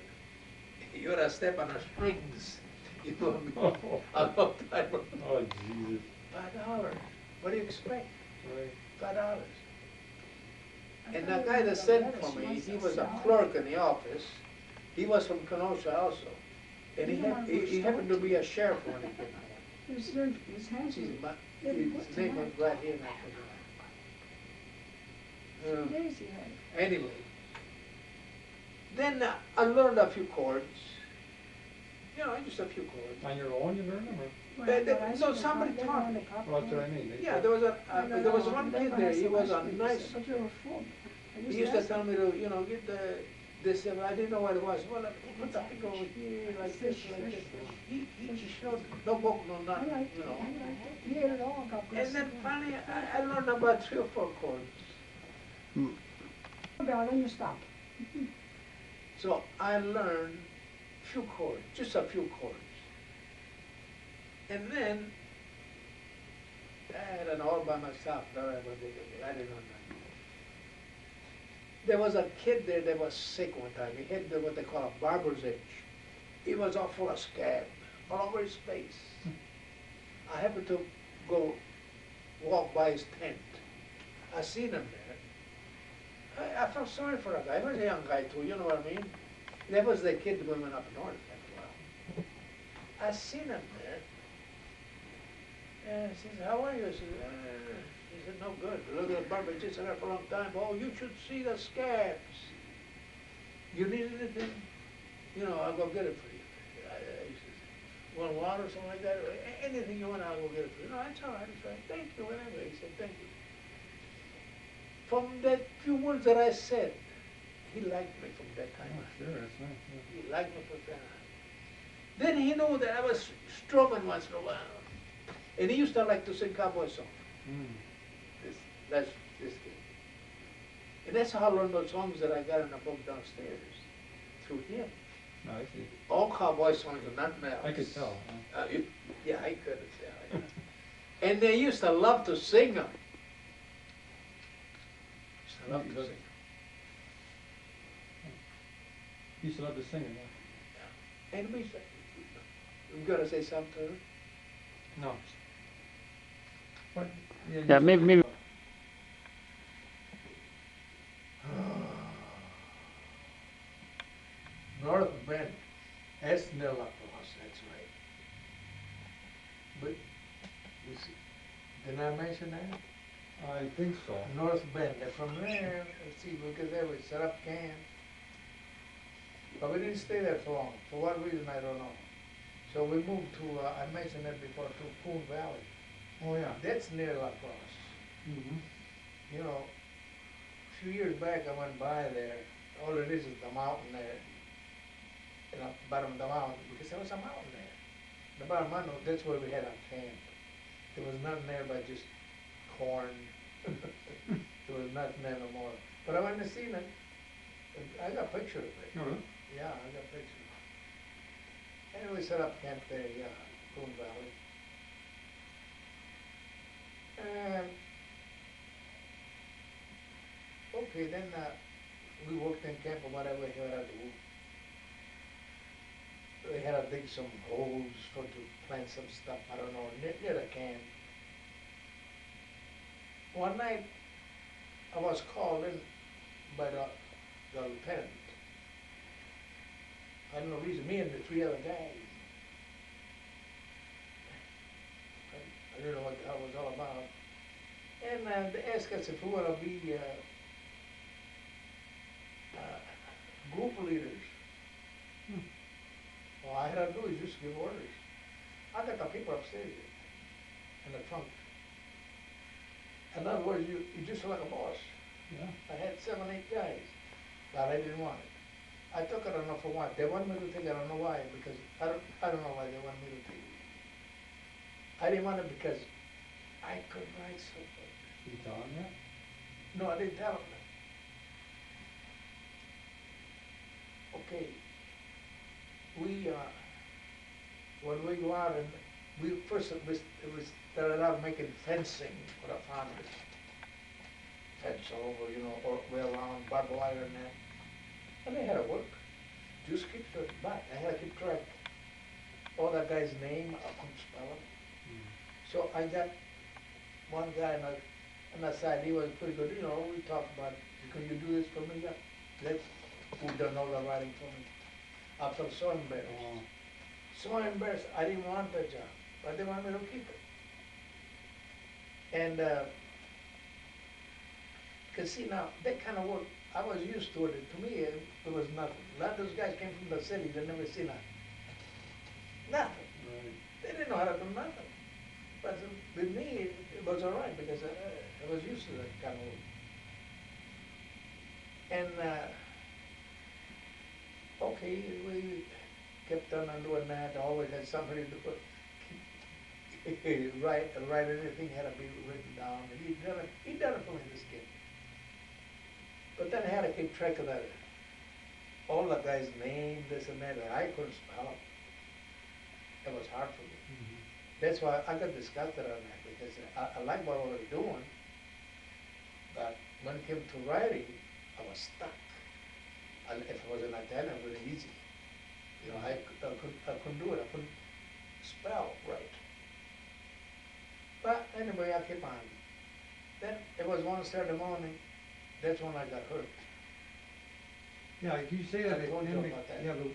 you would have step on the strings. You know, a long time. Oh, Jesus. $5. What do you expect? Right. $5. And the guy that sent for me, he was a clerk in the office. He was from Kenosha also. And he happened to be a sheriff when he came. His hands His were name was right here in that lazy. Anyway, then I learned a few chords. You know, just a few chords. On your own you learned them, or? No, somebody taught me. Well, that's what I mean. Yeah, there was one kid there. He was a nice. But you were full. He used to tell me to, you know, get this. I didn't know what it was. Well, put the finger over here like this, like this. He showed no book, no nothing, you know. He ate it all, God bless And then him. finally, I learned about 3 or 4 chords. About then you stop. So I learned few chords, just a few chords. And then I had it all by myself. I didn't know nothing. There was a kid there that was sick one time. He had what they call a barber's itch. He was all full of scab all over his face. I happened to go walk by his tent. I seen him there. I felt sorry for that guy. He was a young guy too, you know what I mean? That was the kid that went up north after a while. I seen him there. And he says, how are you? I said, he said, no good. Look at the barber just there for a long time. Oh, you should see the scabs. You need anything? You know, I'll go get it for you. He says, want water or something like that? Anything you want, I'll go get it for you. No, that's all right. That's all right. Thank you. Whatever. He said, thank you. From that few words that I said, he liked me from that time on. Sure, that's nice. Yeah. He liked me from that on. Then he knew that I was strumming once in a while. And he used to like to sing cowboy songs. That's this kid. And that's how I learned those songs that I got in the book downstairs. Through him. No, I see. All cowboy songs and nothing else. I could tell. Huh? Yeah, I could tell. Yeah. And they used to love to sing them. Used to love to sing. You used to love to sing it, huh? And we said, you gotta say something to her? No. What? Yeah, maybe. North Bend, that's Nilla Cross, that's right. But, you see, did I mention that? I think so. North Bend, and from there, let's see, because there we set up camp. But we didn't stay there for long. For what reason, I don't know. So we moved to, I mentioned that before, to Poon Valley. Oh, yeah. That's near La Crosse. Mm-hmm. You know, a few years back I went by there. All it is the mountain there. You know, bottom of the mountain, because there was a mountain there. The bottom of the mountain, that's where we had our camp. There was nothing there but just corn, There was nothing there no more. But I went to see it. I got a picture of it. Oh, really? Yeah, I got pictures. And we set up camp there, yeah, Coon Valley. And, okay, then we worked in camp or whatever we had to do. We had to dig some holes for to plant some stuff, I don't know, near the camp. One night, I was called in by the lieutenant. I don't know reason, me and the three other guys. I don't know what the hell it was all about. And they asked us if we want to be group leaders. All I had to do is just give orders. I got the people upstairs in the trunk. In other words, you just like a boss. Yeah. I had 7, 8 guys, but I didn't want it. I took it, I don't know for what. They wanted me to take it, I don't know why, because I don't know why they wanted me to take it. I didn't want it because I could write so good. Did you tell him that? No, I didn't tell them that. Okay. When we go out and we started out making fencing for the farmers. Fence all over, or way around, barbed wire and that. And they had to work. Just keep track, but I had to keep track. All that guy's name, I couldn't spell it. So I got one guy on the side, he was pretty good, we talked about, can you do this for me? Yeah. Who done all the writing for me. I felt so embarrassed. Oh. So embarrassed, I didn't want the job, but they wanted me to keep it. And, cause see now, that kind of work, I was used to it. To me, it was nothing. A lot of those guys came from the city, they never seen nothing. Nothing. Right. They didn't know how to do nothing. But with me, it was all right because I was used to that kind of work. And, okay, we kept on doing that. I always had somebody to write anything had to be written down. And he'd done it for me, this kid. But then I had to keep track of that. All the guys' names, this and that, and I couldn't spell them. It was hard for me. Mm-hmm. That's why I got disgusted on that, because I liked what I was doing, but when it came to writing, I was stuck. If I was an Italian, it was really easy. I couldn't do it. I couldn't spell right. But anyway, I kept on. Then it was one Saturday morning. That's when I got hurt. Yeah, you say that. I told you about that. Yeah, but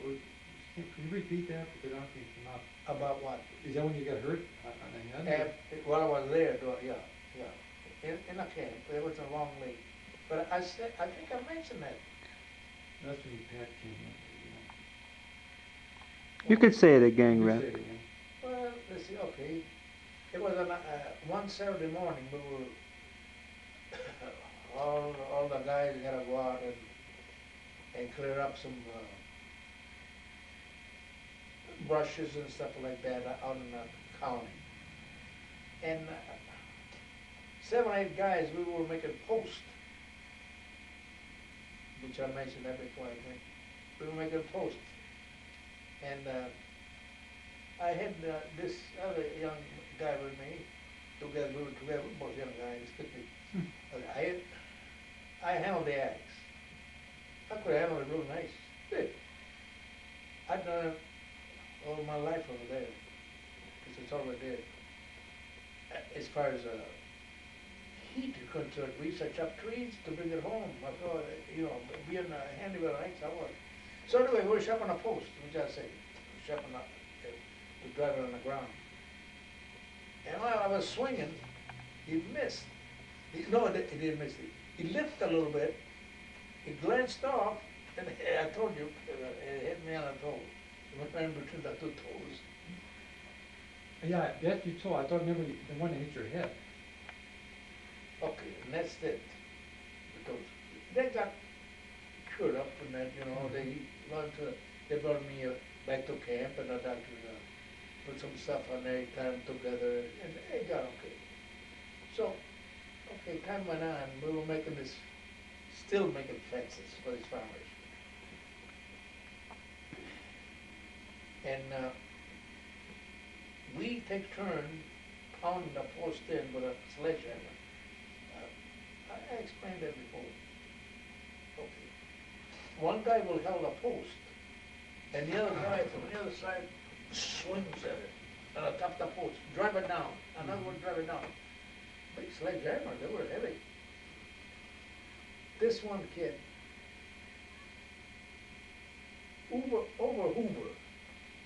can you repeat that? Because I don't think it's enough. About what? Is that when you got hurt on the head? While I was there, yeah. In a camp. It was a long way. But I think I mentioned that. That's when Pat came up. You could say it again, You Rep. say it again. Well, let's see, okay. It was one Saturday morning, we were, all the guys had to go out and clear up some brushes and stuff like that out in the county. And 7, 8 guys, we were making posts, which I mentioned that before, I think. We were making posts. And I had this other young guy with me. We were together, we were both young guys. I handled the axe. I could handle it real nice. I've done it all my life over there, because it's all I did. As far as heat is concerned, we used to chop trees to bring it home. I thought, being handy with an axe, I was. So anyway, we were chopping a post, which I say, chopping up, to drive it on the ground. And while I was swinging, he missed. He didn't miss. He lifted a little bit, he glanced off, and I told you, it hit me on the toe. It went right in between the 2 toes. Yeah, that you told. I thought maybe the one that hit your head. Okay, and that's it. Because they got cured up from that, they brought me back to camp, and the doctor put some stuff on there, tied them together, and they got okay. So, Okay, time went on, we were making this, still making fences for these farmers. And we take turn pounding the post in with a sledgehammer. I explained that before. Okay. One guy will hold a post, and the other guy from the other side swings at it, on the top of the post, drive it down. Another one drive it down. Big sledgehammer, they were heavy. This one kid, over Hoover,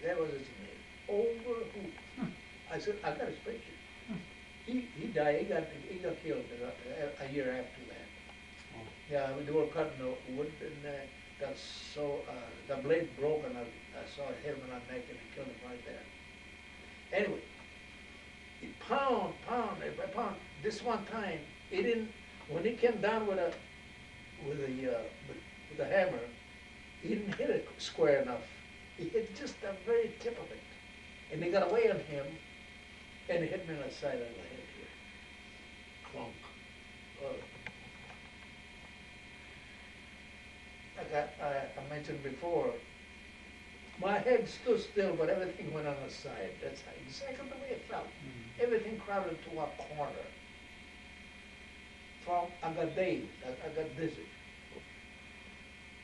that was his name, over Hoover. I said, I got his picture. He died, he got killed a year after that. Oh. Yeah, they were cutting the wood and got so, the blade broke and I saw it hit him in the neck and it killed him right there. Anyway, he pound. This one time, he didn't, when he came down with the hammer, he didn't hit it square enough. He hit just the very tip of it. And he got away on him, and it hit me on the side of the head here. Clunk. I mentioned before, my head stood still, but everything went on the side. That's exactly the way it felt. Mm-hmm. Everything crowded to a corner. I got dazed, I got dizzy.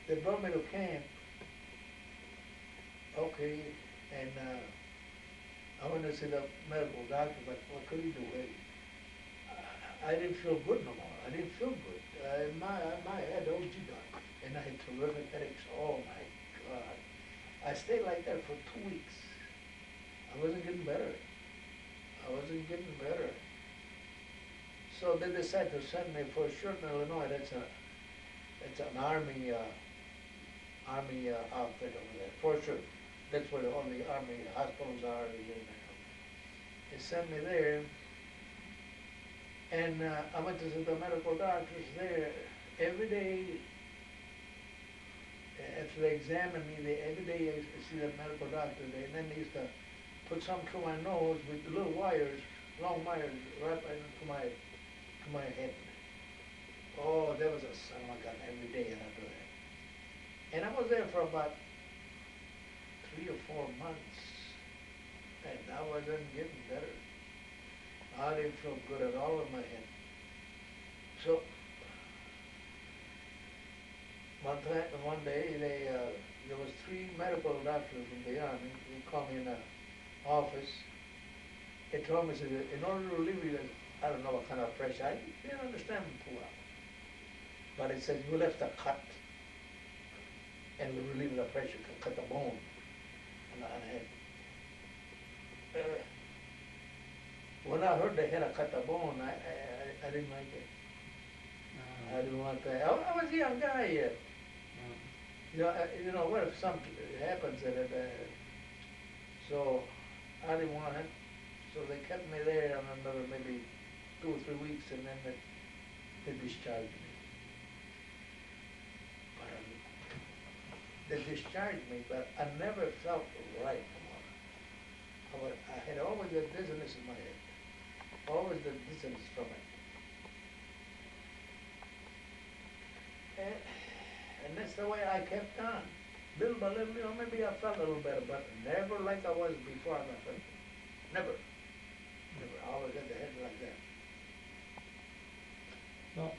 They brought me to camp, okay, and I went to see the medical doctor, but what could he do? I didn't feel good no more. I didn't feel good. My head OG got, and I had terrific headaches. Oh my God. I stayed like that for 2 weeks. I wasn't getting better. So they decided to send me for Sheridan, Illinois. That's an army outfit over there. For sure. That's where all the army hospitals are. They sent me there, and I went to see the medical doctors there every day. After they examined me, every day I see the medical doctor there, and then they used to put something through my nose with little wires, long wires, right into my head. Oh, there was a son of a gun every day after that. And I was there for about 3 or 4 months, and I wasn't getting better. I didn't feel good at all in my head. So one day, there was 3 medical doctors from the army. They called me in the office. They told me, said, in order to relieve you, I don't know what kind of pressure. I didn't understand them too well. But it said, you left a cut, and we relieve the pressure, cut the bone on the head. When I heard they had to cut the bone, I didn't like it. I didn't want that. I was a young guy yet. You know, what if something happens that so I didn't want it. So they kept me there another maybe 2 or 3 weeks, and then they discharged me. They discharged me, but I never felt right anymore. I had always the dizziness in my head. Always the dizziness from it. And that's the way I kept on. Little by little, maybe I felt a little better, but never like I was before I got hurt. Never. I always had the head like that. So,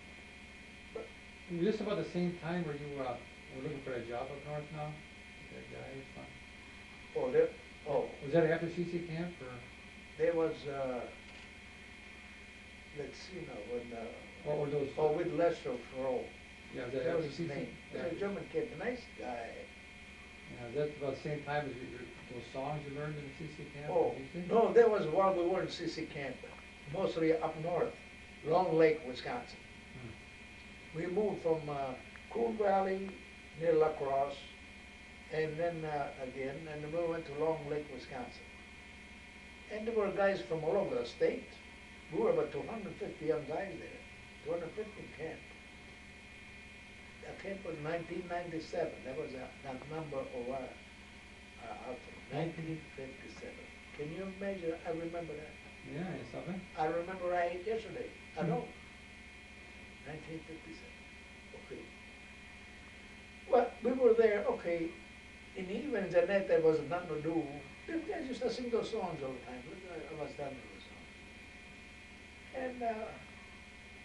just about the same time where you were looking for a job up north now? That guy was fun. Was that after CC camp, or? There was, let's see now, when, What were those? with Lester Froh. Yeah, That was his CC? name. He Yeah. was a German kid, a nice guy. Yeah, that's about the same time as those songs you learned in the CC camp? Oh, did you say? no, that was while we were in CC camp, mostly up north, Long Lake, Wisconsin. We moved from Coon Valley near La Crosse, and then again, and then we went to Long Lake, Wisconsin. And there were guys from all over the state. We were about 250 young guys there, 250 in camp. The camp was 1997. That was that number of our outfit. 1957. Can you imagine? I remember that. Yeah, it's something. I remember I ate yesterday. I know. 1957. Okay. Well, we were there, okay, in the evenings at night there was nothing to do. The guys used to sing those songs all the time. I was done with those songs. And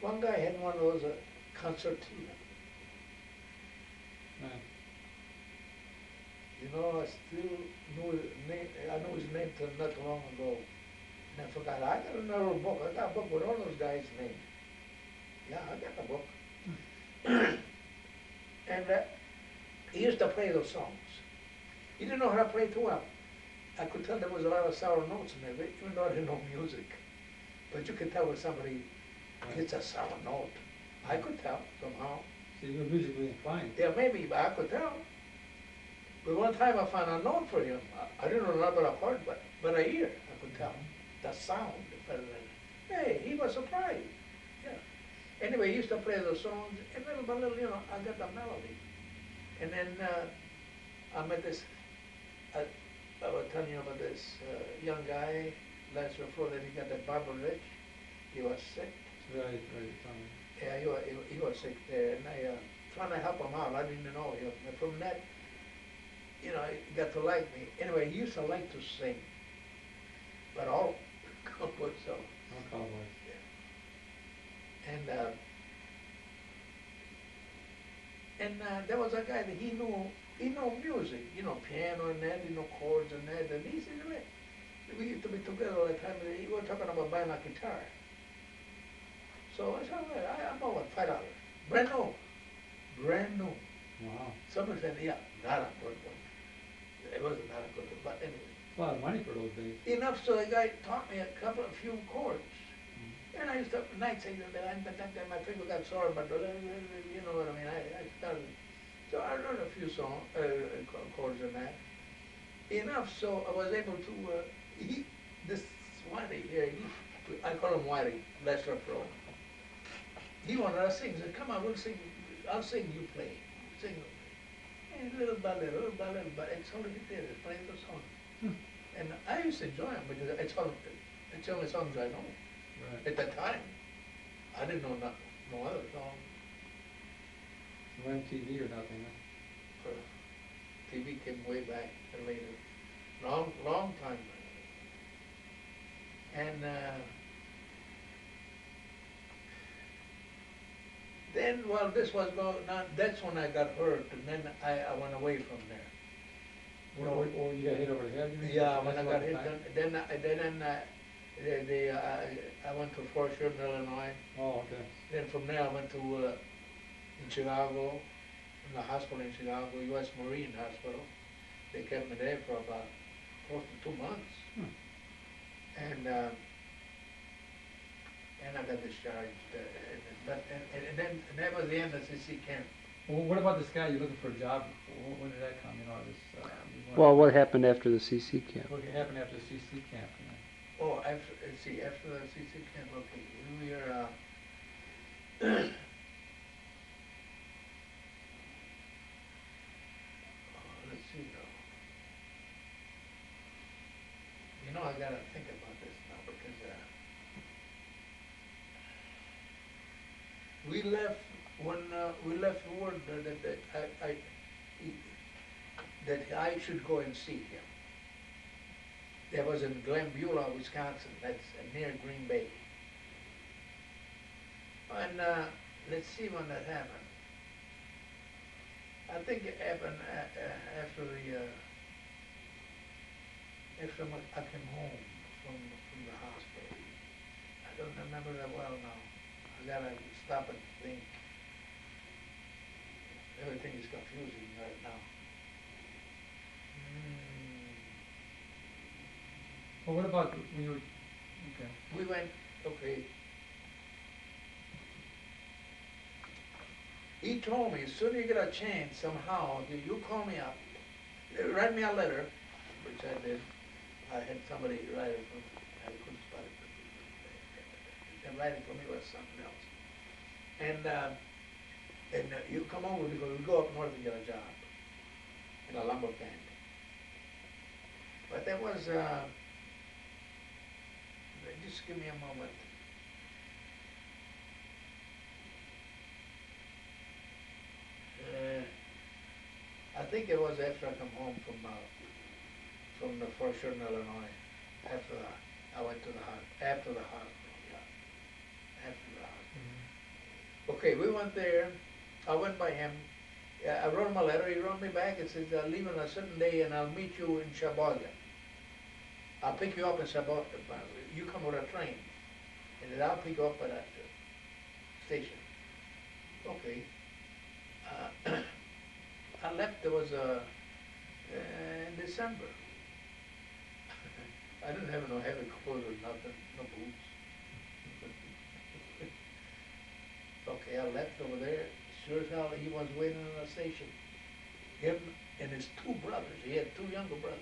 one guy had one of those concertina. Right. You know, I still knew his name. I knew his name till not long ago. And I forgot. I got another book. I got a book with all those guys' names. Yeah, I got the book. And he used to play those songs. He didn't know how to play too well. I could tell there was a lot of sour notes in there, even though I didn't know music. But you could tell when somebody hits a sour note. I could tell somehow. So you were musically inclined. Yeah, maybe, but I could tell. But one time I found a note for him. I didn't know nothing about a chord, but I hear. I could tell the sound. Hey, he was surprised. Yeah. Anyway, he used to play those songs, and little by little, you know, I got the melody. And then I met this. I was telling you about this young guy last before that he got that Barbara Rich. He was sick. Right, tell me. Yeah, he was sick there, and I trying to help him out. I didn't know him. And from that, you know, he got to like me. Anyway, he used to like to sing, but all cowboy songs. All cowboys. Yeah. And there was a guy that he knew music, you know, piano and that, you know, chords and that, and he said, we used to be together all the time, and he was talking about buying a guitar. So I said, well, I bought one, $5. Brand new. Wow. Someone said, yeah, not a good one. It wasn't not a good one, but anyway. It's a lot of money for those days. Enough so the guy taught me a few chords. And I used to, nights, my finger got sore, but you know what I mean, I started. So I learned a few songs, chords and that. Enough so I was able to, this Whitey here, I call him Whitey, Lester Pro. He wanted us to sing. He said, come on, we'll sing, I'll sing, you play. Sing. And little by little, it's all he did, is playing the song. And I used to enjoy them because it's the only songs I know. Right. At that time, I didn't know no other song. No MTV or nothing, huh? TV came way back later, long time. And then, well, this was going on. That's when I got hurt, and then I went away from there. Or you got hit over the head? You mean? Yeah, when I got hit, then I went to Fort Sheridan, Illinois. Oh, okay. Then from there I went to in Chicago, in the hospital in Chicago, U.S. Marine Hospital. They kept me there for about close to 2 months. And I got discharged. And then that was the end of CC camp. Well, what about this guy you're looking for a job? When did that come? You know, Well, what happened after the CC camp? What happened after the CC camp? You know? Oh, after the CC camp, okay, we were, let's see now. You know, I gotta think about this now because, we left, when, we left word that I should go and see him. That was in Glen Beulah, Wisconsin. That's near Green Bay. And let's see when that happened. I think it happened after I came home from the hospital. I don't remember that well now. I gotta stop and think. Everything is confusing right now. Well, what about when you were, okay. We went, okay. He told me, as soon as you get a chance, somehow, you call me up, write me a letter, which I did. I had somebody write it for me. I couldn't spell it. And writing for me was something else. And you come over because we go up north and get a job in a lumber camp. But that was, just give me a moment. think it was after I come home from the Fort Sheridan, Illinois. After that, I went to the after the hospital, yeah. After the hospital. Okay, we went there. I went by him. I wrote him a letter. He wrote me back. It says, I'll leave on a certain day and I'll meet you in Sheboygan. I'll pick you up in Sheboygan. You come with a train. And then I'll pick you up at that station. Okay. I left, there was in December. I didn't have no heavy clothes or nothing, no boots. Okay, I left over there. Sure as hell, he was waiting on the station. Him and his two brothers. He had two younger brothers.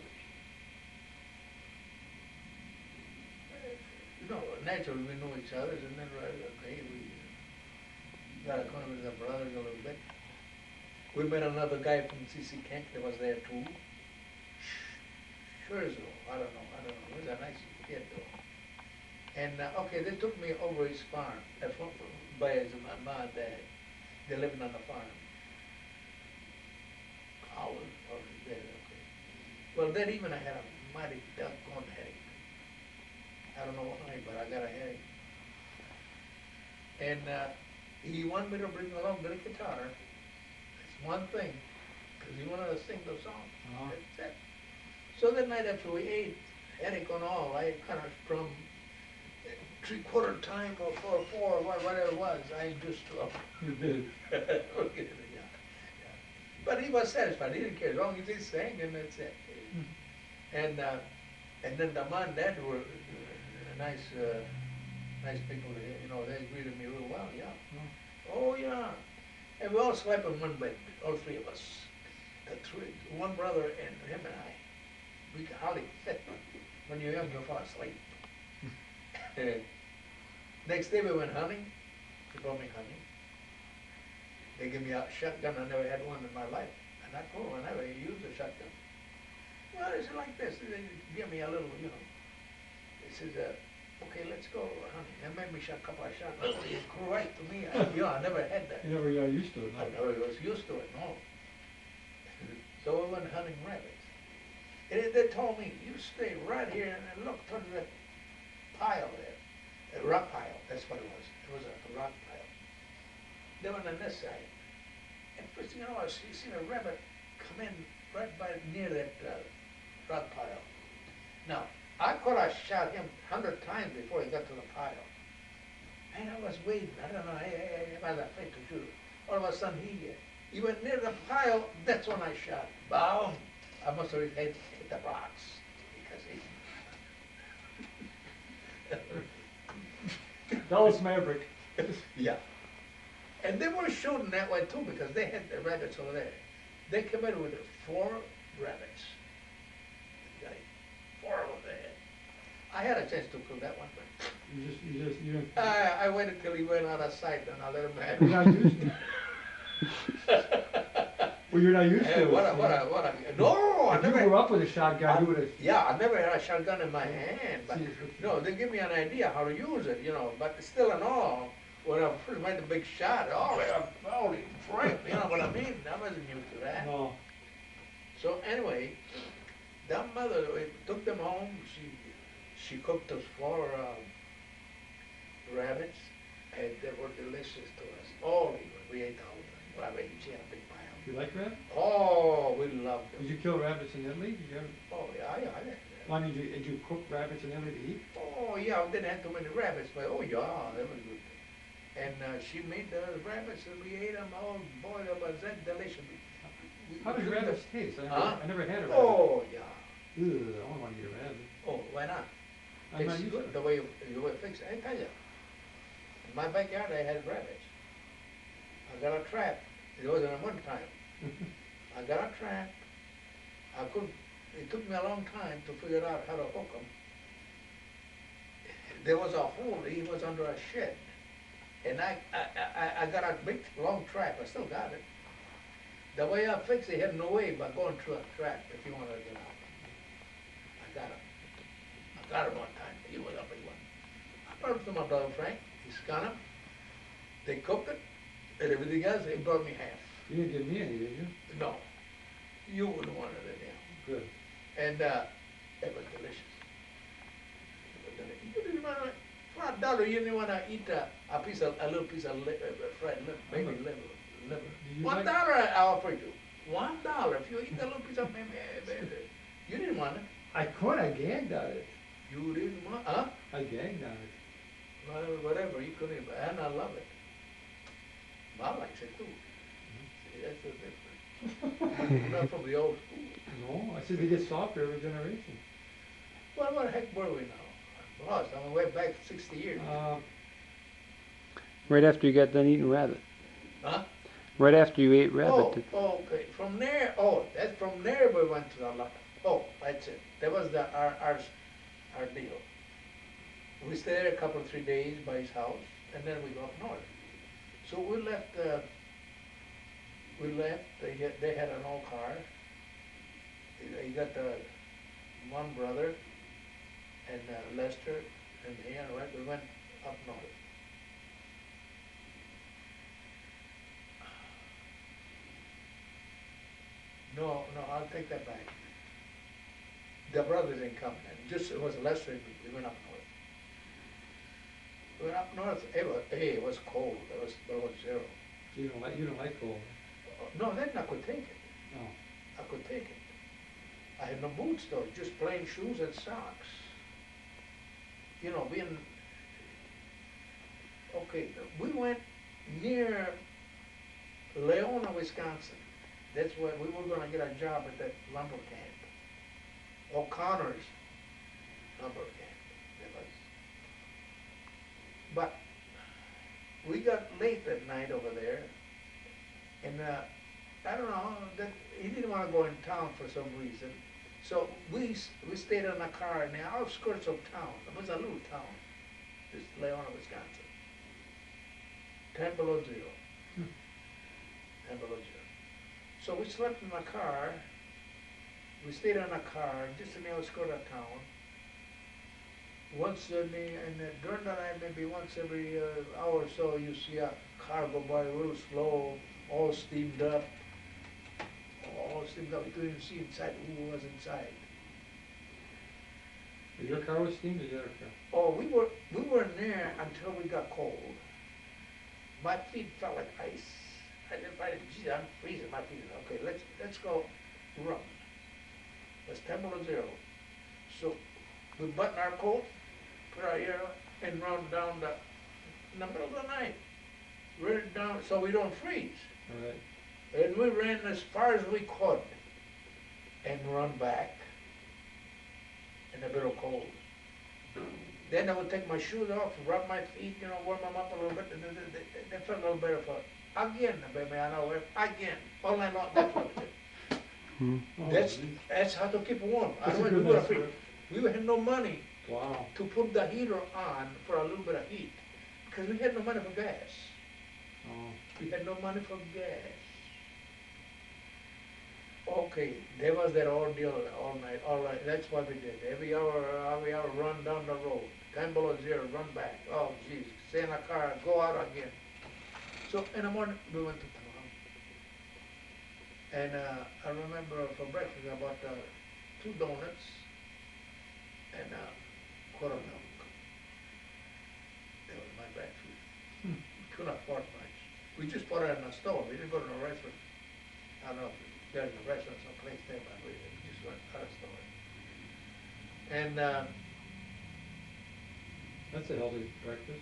Naturally we knew each other, and then okay, we got acquainted with the brothers a little bit. We met another guy from C.C. Camp that was there too. Sure as though, I don't know. He was a nice kid though. And okay, they took me over his farm. By his mom and dad. They living on the farm. Howard, or there, okay. Well, that even I had a mighty doggone headache. I don't know why, but I got a headache. And he wanted me to bring along the guitar. It's one thing, because he wanted to sing the song. That's it. So that night after we ate, headache on all, I kind of from 3/4 time or 4/4, whatever it was, I just up. You did. Yeah. But he was satisfied. He didn't care as long as he sang, and that's it. And then the mom and dad were nice people. You know, they greeted me real well. Yeah. Oh yeah. And we all slept in one bed, all three of us. One brother and him and I. We could hardly sit. When you're young, you'll fall asleep. Next day we went hunting. They brought me hunting. They gave me a shotgun. I never had one in my life. And I told them I never used a shotgun. Well, it's like this. They give me a little, you know. They says, okay, let's go hunting. They made me shot a couple of shots. Oh, it's great to me. I never had that. You never got used to it, I never was used to it, no. So we went hunting rabbits. And they told me, you stay right here and look towards that pile there. A rock pile, that's what it was. It was a rock pile. They went on this side. And first thing you know, I seen a rabbit come in right by near that rock pile. Now, I could have shot him 100 times before he got to the pile. And I was waiting. I don't know, I was afraid to shoot. All of a sudden, he went near the pile. That's when I shot. Boom! I must have hit the rocks because he. Dallas Maverick. Yeah. And they were shooting that way too because they had the rabbits over there. They came in with 4 rabbits. 4 of them they had. I had a chance to kill that one, but You didn't. I waited till he went out of sight and I let him have You're not used to it. Well, you're not used to it. What a, no, I If you never. grew up with a shotgun, you would have. Yeah, I never had a shotgun in my hand, but no, they give me an idea how to use it, you know. But still and all, when I first made the big shot, holy crap, you know what I mean? I wasn't used to that. No. So anyway, that mother we took them home. She cooked those 4 rabbits, and they were delicious to us. Oh, we ate the whole rabbit. She had a big pile. You like rabbits? Oh, we loved them. Did you kill rabbits in Italy? Did you ever? Oh yeah. Well, I mean, did you cook rabbits in Italy to eat? Oh yeah, we didn't have too many rabbits, but oh yeah, that was good. And she made the rabbits and we ate them. Oh boy, that was that delicious. How does rabbits taste? I never had a rabbit. Oh yeah. Ugh, I don't want to eat a rabbit. Oh, why not? I'm not It's used to good it. the way you fix it. I tell you, in my backyard I had rabbits. I got a trap. It wasn't at one time. I got a trap. It took me a long time to figure out how to hook them. There was a hole, he was under a shed. And I got a big, long trap, I still got it. The way I fixed it, he had no way but going through a trap if you wanted to get out. I got him one time, he was a big one. I brought him to my brother Frank, he scanned him. They cooked it, and everything else, they brought me half. You didn't give me any, did you? No. You wouldn't want it anyhow. Good. And it was delicious. It was delicious. You didn't want to, for $1, you didn't want to eat a little piece of fried liver, baby liver. Do you $1 like- I offer you. $1 if you eat a little piece of baby. You didn't want it. I could, I gagged on it. You didn't want, huh? I gagged on it. Well, whatever, you couldn't, and I love it. Mom likes it too. See, that's the difference. Not from the old school. No, I said they get softer every generation. Well, what the heck were we now? I'm lost. I'm way back 60 years. Right after you got done eating rabbit. Huh? Right after you ate rabbit. Okay. From there, that's from there we went to the that's it. That was our deal. We stayed there a couple of 3 days by his house, and then we go up north. So we left. They had an old car. He got one brother, and Lester, and he and we went up north. No, I'll take that back. The brothers didn't come then. Just it was Lester. We went up north. We went up north. It was cold. It was below zero. You don't like cold. No, then I could take it. No. I could take it. I had no boots though, just plain shoes and socks. You know, okay, we went near Leona, Wisconsin. That's where we were gonna get a job at that lumber camp. O'Connor's lumber camp. That was. But we got late that night over there, and I don't know, that he didn't want to go in town for some reason. So we stayed in a car in the outskirts of town. It was a little town, just Leona, Wisconsin. 10 below zero. 10 below zero. So we slept in a car. We stayed in a car just in the outskirts of town. Once during the night, maybe once every hour or so, you see a car go by real slow, all steamed up. All steamed up. You couldn't even see inside who was inside. Your car was steamed or the other car? Oh, we weren't there until we got cold. My feet felt like ice. I didn't, gee, I'm freezing my feet. Okay, let's go run. It's 10 below zero. So we button our coat, put our ear, and run down in the middle of the night. Run down so we don't freeze. All right. And we ran as far as we could and run back in a bit of cold. Then I would take my shoes off, rub my feet, warm them up a little bit, and they felt a little better for again, baby, I know it. Again. All night long, that's what we did. Oh, That's how to keep warm. That's a Otherwise, good we were method. afraid. We had no money wow. to put the heater on for a little bit of heat because we had no money for gas. Oh. We had no money for gas. Okay, there was that ordeal all night. All right, that's what we did. Every hour, run down the road. 10 below zero, run back. Oh, jeez, stay in a car, go out again. So in the morning, we went to town. And I remember for breakfast, I bought 2 donuts and a quart of milk. That was my breakfast. We couldn't afford much. We just bought it in a store. We didn't go to a restaurant. I don't know if there's a restaurant someplace there, but we just went to a store. And That's a healthy breakfast.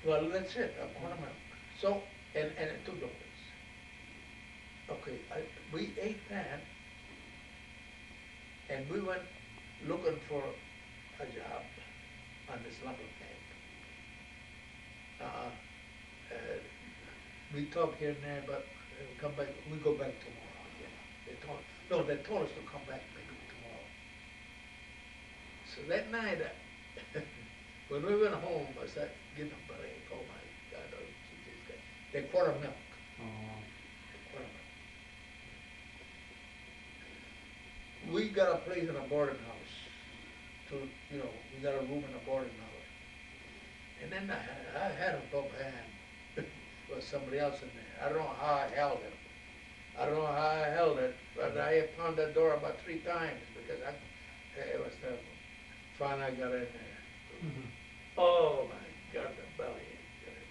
well, that's it, a quart of milk. So, and 2 donuts. Okay, we ate that, and we went looking for a job on this lumber camp. We talked here and there, but we go back tomorrow again. They told us to come back maybe tomorrow. So that night, when we went home, I started getting a break. Oh my God, they quart of milk. Oh. Quart of milk. We got a place in a boarding house. We got a room in a boarding house. And then I had a bump hand. Was somebody else in there. I don't know how I held him. I don't know how I held it, but I pounded that door about 3 times because it was terrible. Finally I got in there. Mhm. Oh my God, the belly got in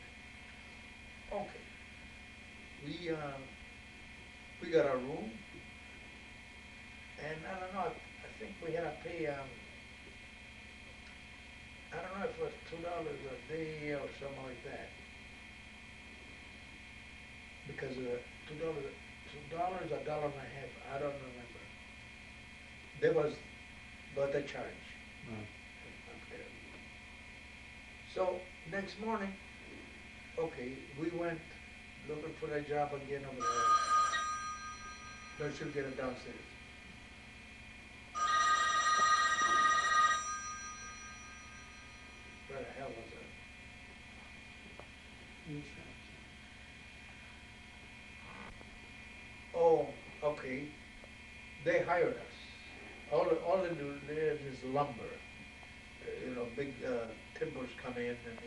there. Okay. We got a room, and I don't know, I think we had to pay, I don't know if it was $2 a day or something like that. Because of the $2, $1.50, I don't remember. There was, but they charge. Right. Okay. So, next morning, okay, we went looking for that job again over there. Don't you get it downstairs? Where the hell was it? Oh, okay. They hired us. All they do there is lumber. Big timbers come in and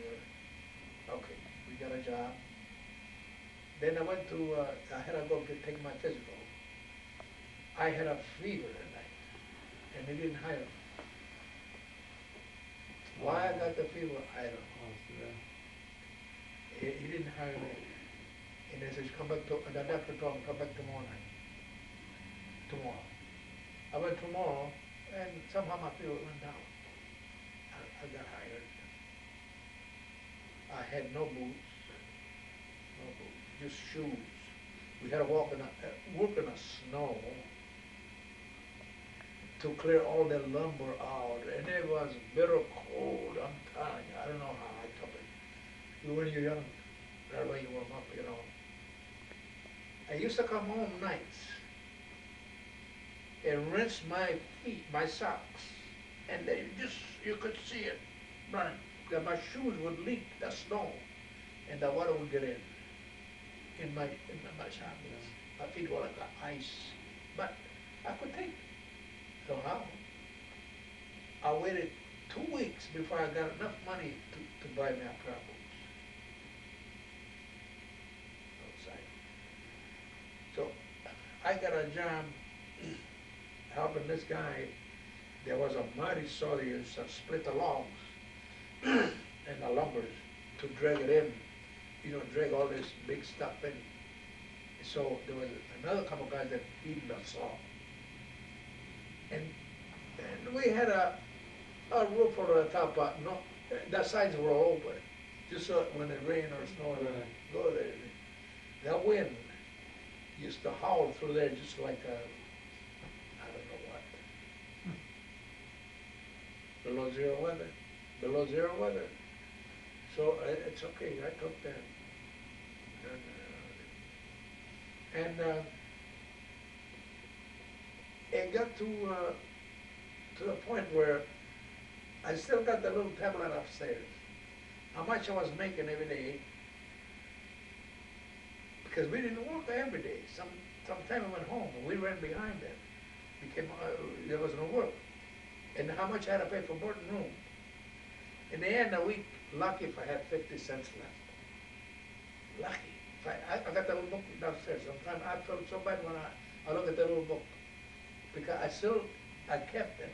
okay, we got a job. Then I went to, I had to go take my physical. I had a fever that night, and they didn't hire me. Why I got the fever, I don't know. He didn't hire me. And they said, come back and the doctor told me, come back tomorrow night. Tomorrow. I went tomorrow, and somehow my fever went down. I got hired. I had no boots, just shoes. We had to work in the snow to clear all the lumber out, and it was bitter cold, I'm telling you. I don't know how I took it. When you're young, that way you warm up. I used to come home nights and rinse my feet, my socks, and you could see it running. That my shoes would leak the snow, and the water would get in my socks. My feet were like ice, but I could take it. So how? I waited 2 weeks before I got enough money to buy me a pair of boots outside. So I got a job helping this guy. There was a mighty saw that used to split the logs and the lumbers to drag it in, drag all this big stuff in. So there was another couple guys that feed the saw. And we had a roof over the top, but no, the sides were open, just so when it rained or snowed, it would go there. The wind used to howl through there just like I don't know what. Below zero weather. So it's okay, I took that. And it got to the point where I still got the little tablet upstairs. How much I was making every day, because we didn't work every day. Sometime I went home and we ran behind them. There was no work. And how much I had to pay for board and room. In the end of the week, lucky if I had 50 cents left. Lucky. I got that little book downstairs. Sometimes I felt so bad when I look at that little book, because I kept it,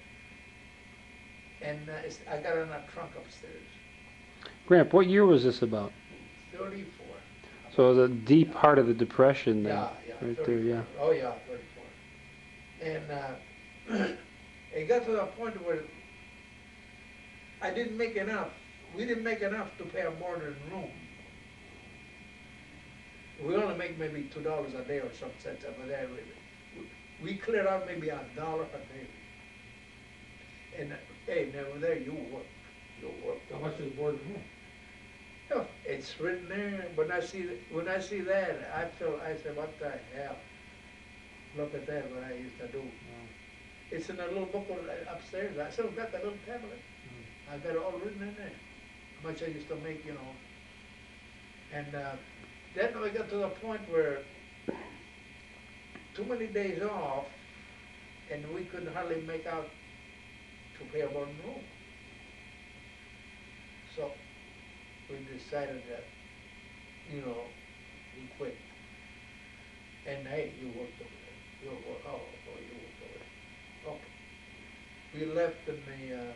and I got it in a trunk upstairs. Gramp, what year was this about? 34. So it was a deep part of the Depression then. Yeah, right 34. there, yeah. Oh yeah, 34. And it got to the point where I didn't make enough. We didn't make enough to pay a board and room. We only make maybe $2 a day or some cents over there. We cleared out maybe $1 a day. And hey, never there, you work. How much is board and room? Oh, it's written there. When I see that, I say, what the hell? Look at that, what I used to do. It's in a little book upstairs. I still got that little tablet. I got it all written in there. How much I used to make, And then we got to the point where too many days off, and we couldn't hardly make out to pay our board and room. So we decided that, we quit. And hey, you worked over there. You worked, oh, you worked over there. Okay. We left in the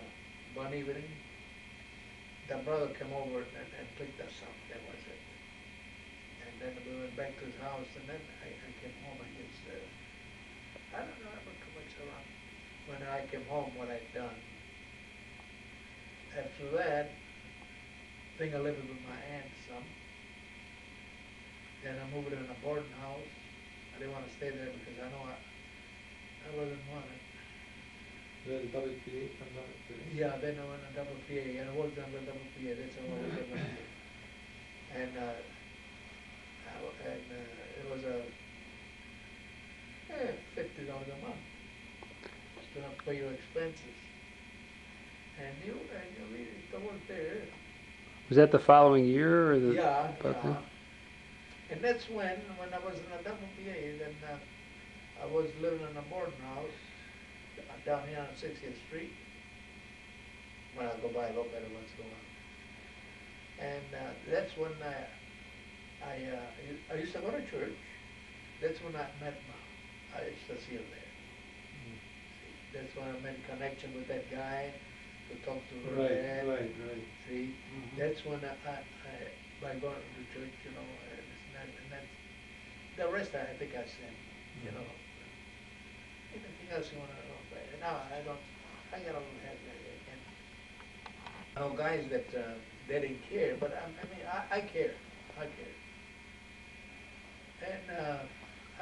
one evening. The brother came over and picked us up. That was it. And then we went back to his house, and then I came home. I guess I don't remember too much around when I came home what I'd done. After that, I think I lived with my aunt some. Then I moved in a boarding house. I didn't want to stay there because I know I wasn't wanted. The WPA comes out to this? Yeah, then I went on double PA, and I worked on the double PA, that's all I was able to do. And, it was $50 a month, just to not pay your expenses. And you really, to work there. Was that the following year or the? Yeah, about yeah. that? And that's when I was in a double PA, then, I was living in a boarding house down here on 60th Street. When I go by, I look better what's going on. And that's when I used to go to church. That's when I met Ma. I used to see her there. Mm. That's when I made connection with that guy to talk to her Right, dad. right. See, Mhm. that's when I by going to church, you know, and that's, the rest I think I said, you know. Anything else you want to know? But no, I don't. I got a little head again. I know guys that they didn't care, but I mean, I care. I care. And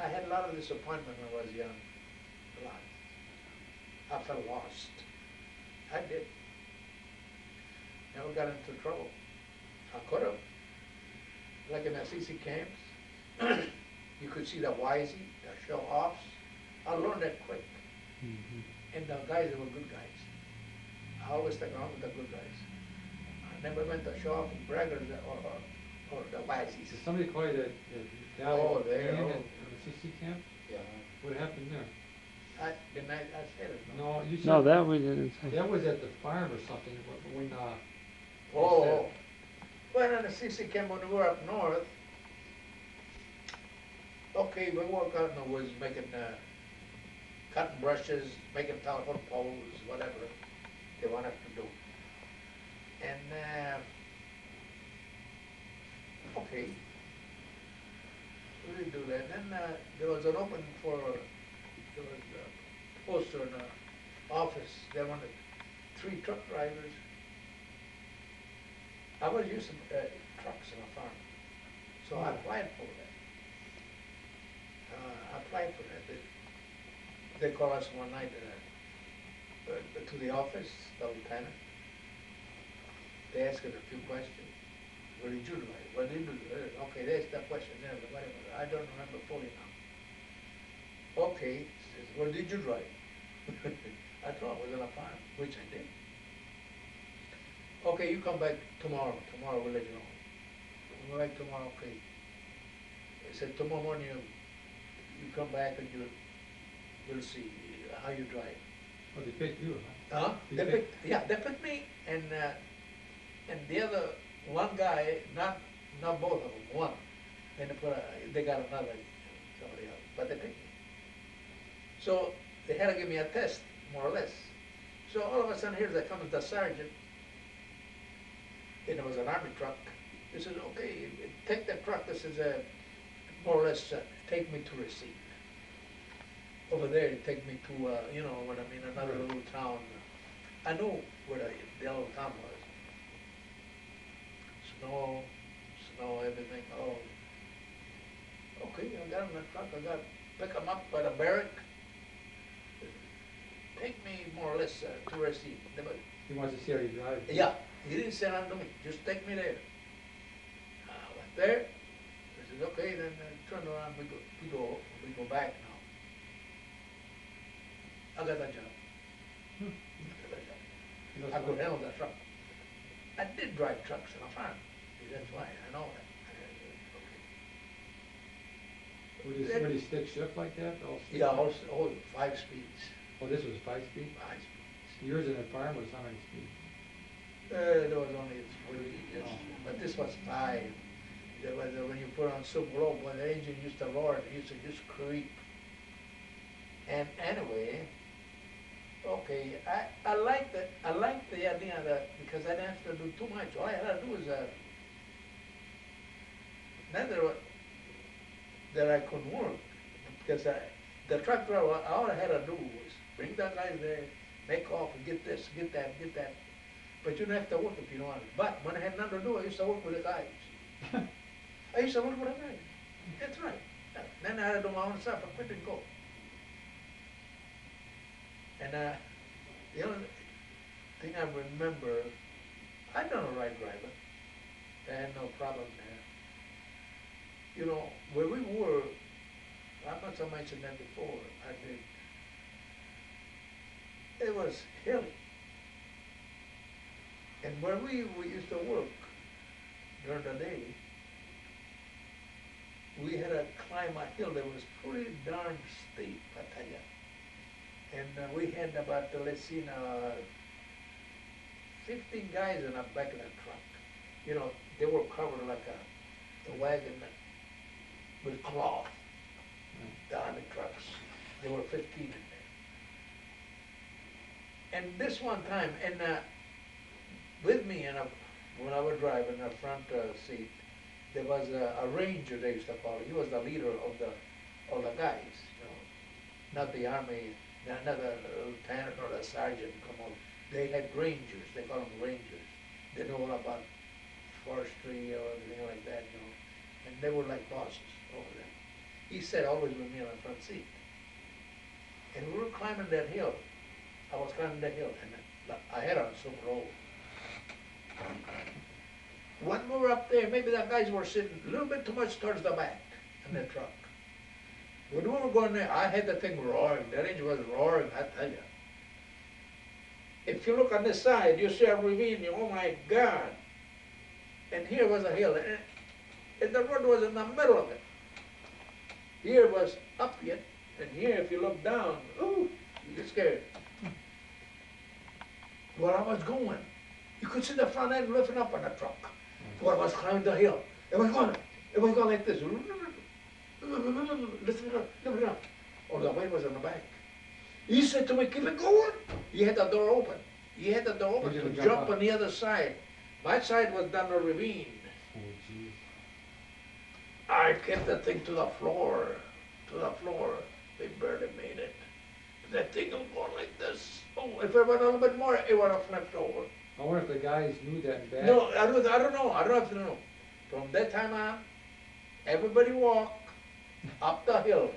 I had a lot of disappointment when I was young. A lot. I felt lost. I did. Never got into trouble. I could have. Like in the CC camps, you could see the wisey, the show-offs. I learned that quick. Mhm. And the guys, they were good guys. I always stuck around with the good guys. I never went to show off with braggers or the wisies. Did somebody call you the Oh, there, name oh. at the CC camp? Yeah. What happened there? I said it. No, you said. No, that we didn't say. That was at the farm or something, when, Oh. Well, in the CC camp when we were up north, okay, we work out in the woods making cutting brushes, making telephone poles, whatever they want us to do. And okay, we did do that. Then there was an opening for, there was a poster in the office. They wanted 3 truck drivers. I was using trucks on a farm, so I applied for that. I applied for that. They called us one night to the office, the lieutenant. They asked us a few questions. What did you do? What did you do? Okay, there's that question there, but whatever. I don't remember fully now. Okay, says, what did you drive? I told him I was on a farm, which I did. Okay, you come back tomorrow. Tomorrow we'll let you know. Come back tomorrow, okay. He said, tomorrow morning you come back and we'll see how you drive. Oh, they picked you, huh? They picked me and the other one guy, not both of them, one. Then they got another somebody else, but they picked me. So they had to give me a test, more or less. So all of a sudden here comes the sergeant, and it was an army truck. He says, okay, take that truck. This is more or less take me to Racine. Over there, take me to, you know what I mean, another little town. I knew where the little town was. Snow, everything. Oh, okay, I got him in the truck. I got pick him up by the barrack. Take me more or less to Racine. He wants to see how you drive. Yeah, he didn't say nothing to me. Just take me there. I went there. I said, okay, then turn around. We go back now. I got that job. I got that job. I could handle that truck. I did drive trucks on a farm. See, that's why I know that. Okay. Would he stick shift like that? Yeah, all 5 speeds. Oh, this was 5-speed? 5 speeds. Yours in the farm was how many speeds? There was only 3, yes. But this was 5. there was, when you put on super low, when the engine used to roar, it used to just creep. And anyway, okay, I like the idea that, because I didn't have to do too much. All I had to do was, not that I couldn't work, because the truck driver, all I had to do was bring that guy there, make off and get this, get that, get that. But you don't have to work if you don't want it. But when I had nothing to do, I used to work with the guys. I used to work with the guys. That's right. Then I had to do my own stuff. I quit and go. And the only thing I remember, I'd done a right driving. I had no problem there. You know, where we were, I must have mentioned that before, I did. It was hilly. And where we used to work during the day, we had to climb a hill that was pretty darn steep, I tell you. And we had about, let's see now, 15 guys in the back of the truck. You know, they were covered like a wagon with cloth, the army trucks. There were 15 in there. And this one time, and with me, when I was driving the front seat, there was a ranger, they used to call it. He was the leader of the guys, you know, not the army, not the lieutenant or the sergeant. Come on, they had rangers. They call them rangers. They know all about forestry or anything like that, you know. And they were like bosses over there. He sat always with me on the front seat. And we were climbing that hill. I was climbing that hill, and I had on some roll. When we were up there, maybe the guys were sitting a little bit too much towards the back in the truck. When we were going there, I had the thing roaring. That engine was roaring, I tell you. If you look on this side, you see a ravine, oh my God. And here was a hill, and the road was in the middle of it. Here was up yet, and here, if you look down, ooh, you get scared. Where I was going, you could see the front end lifting up on the truck. Where I was climbing the hill, it was going like this. Listen it up, lift it up. Oh, the weight was on the back. He said to me, keep it going. He had the door open. He had the door open to jump on the other side. My side was down the ravine. Oh, geez. I kept the thing to the floor. They barely made it. That thing was going like this. Oh, if it went a little bit more, it would have flipped over. I wonder if the guys knew that in back. No, I don't know. I don't have to know. From that time on, everybody walked up the hill.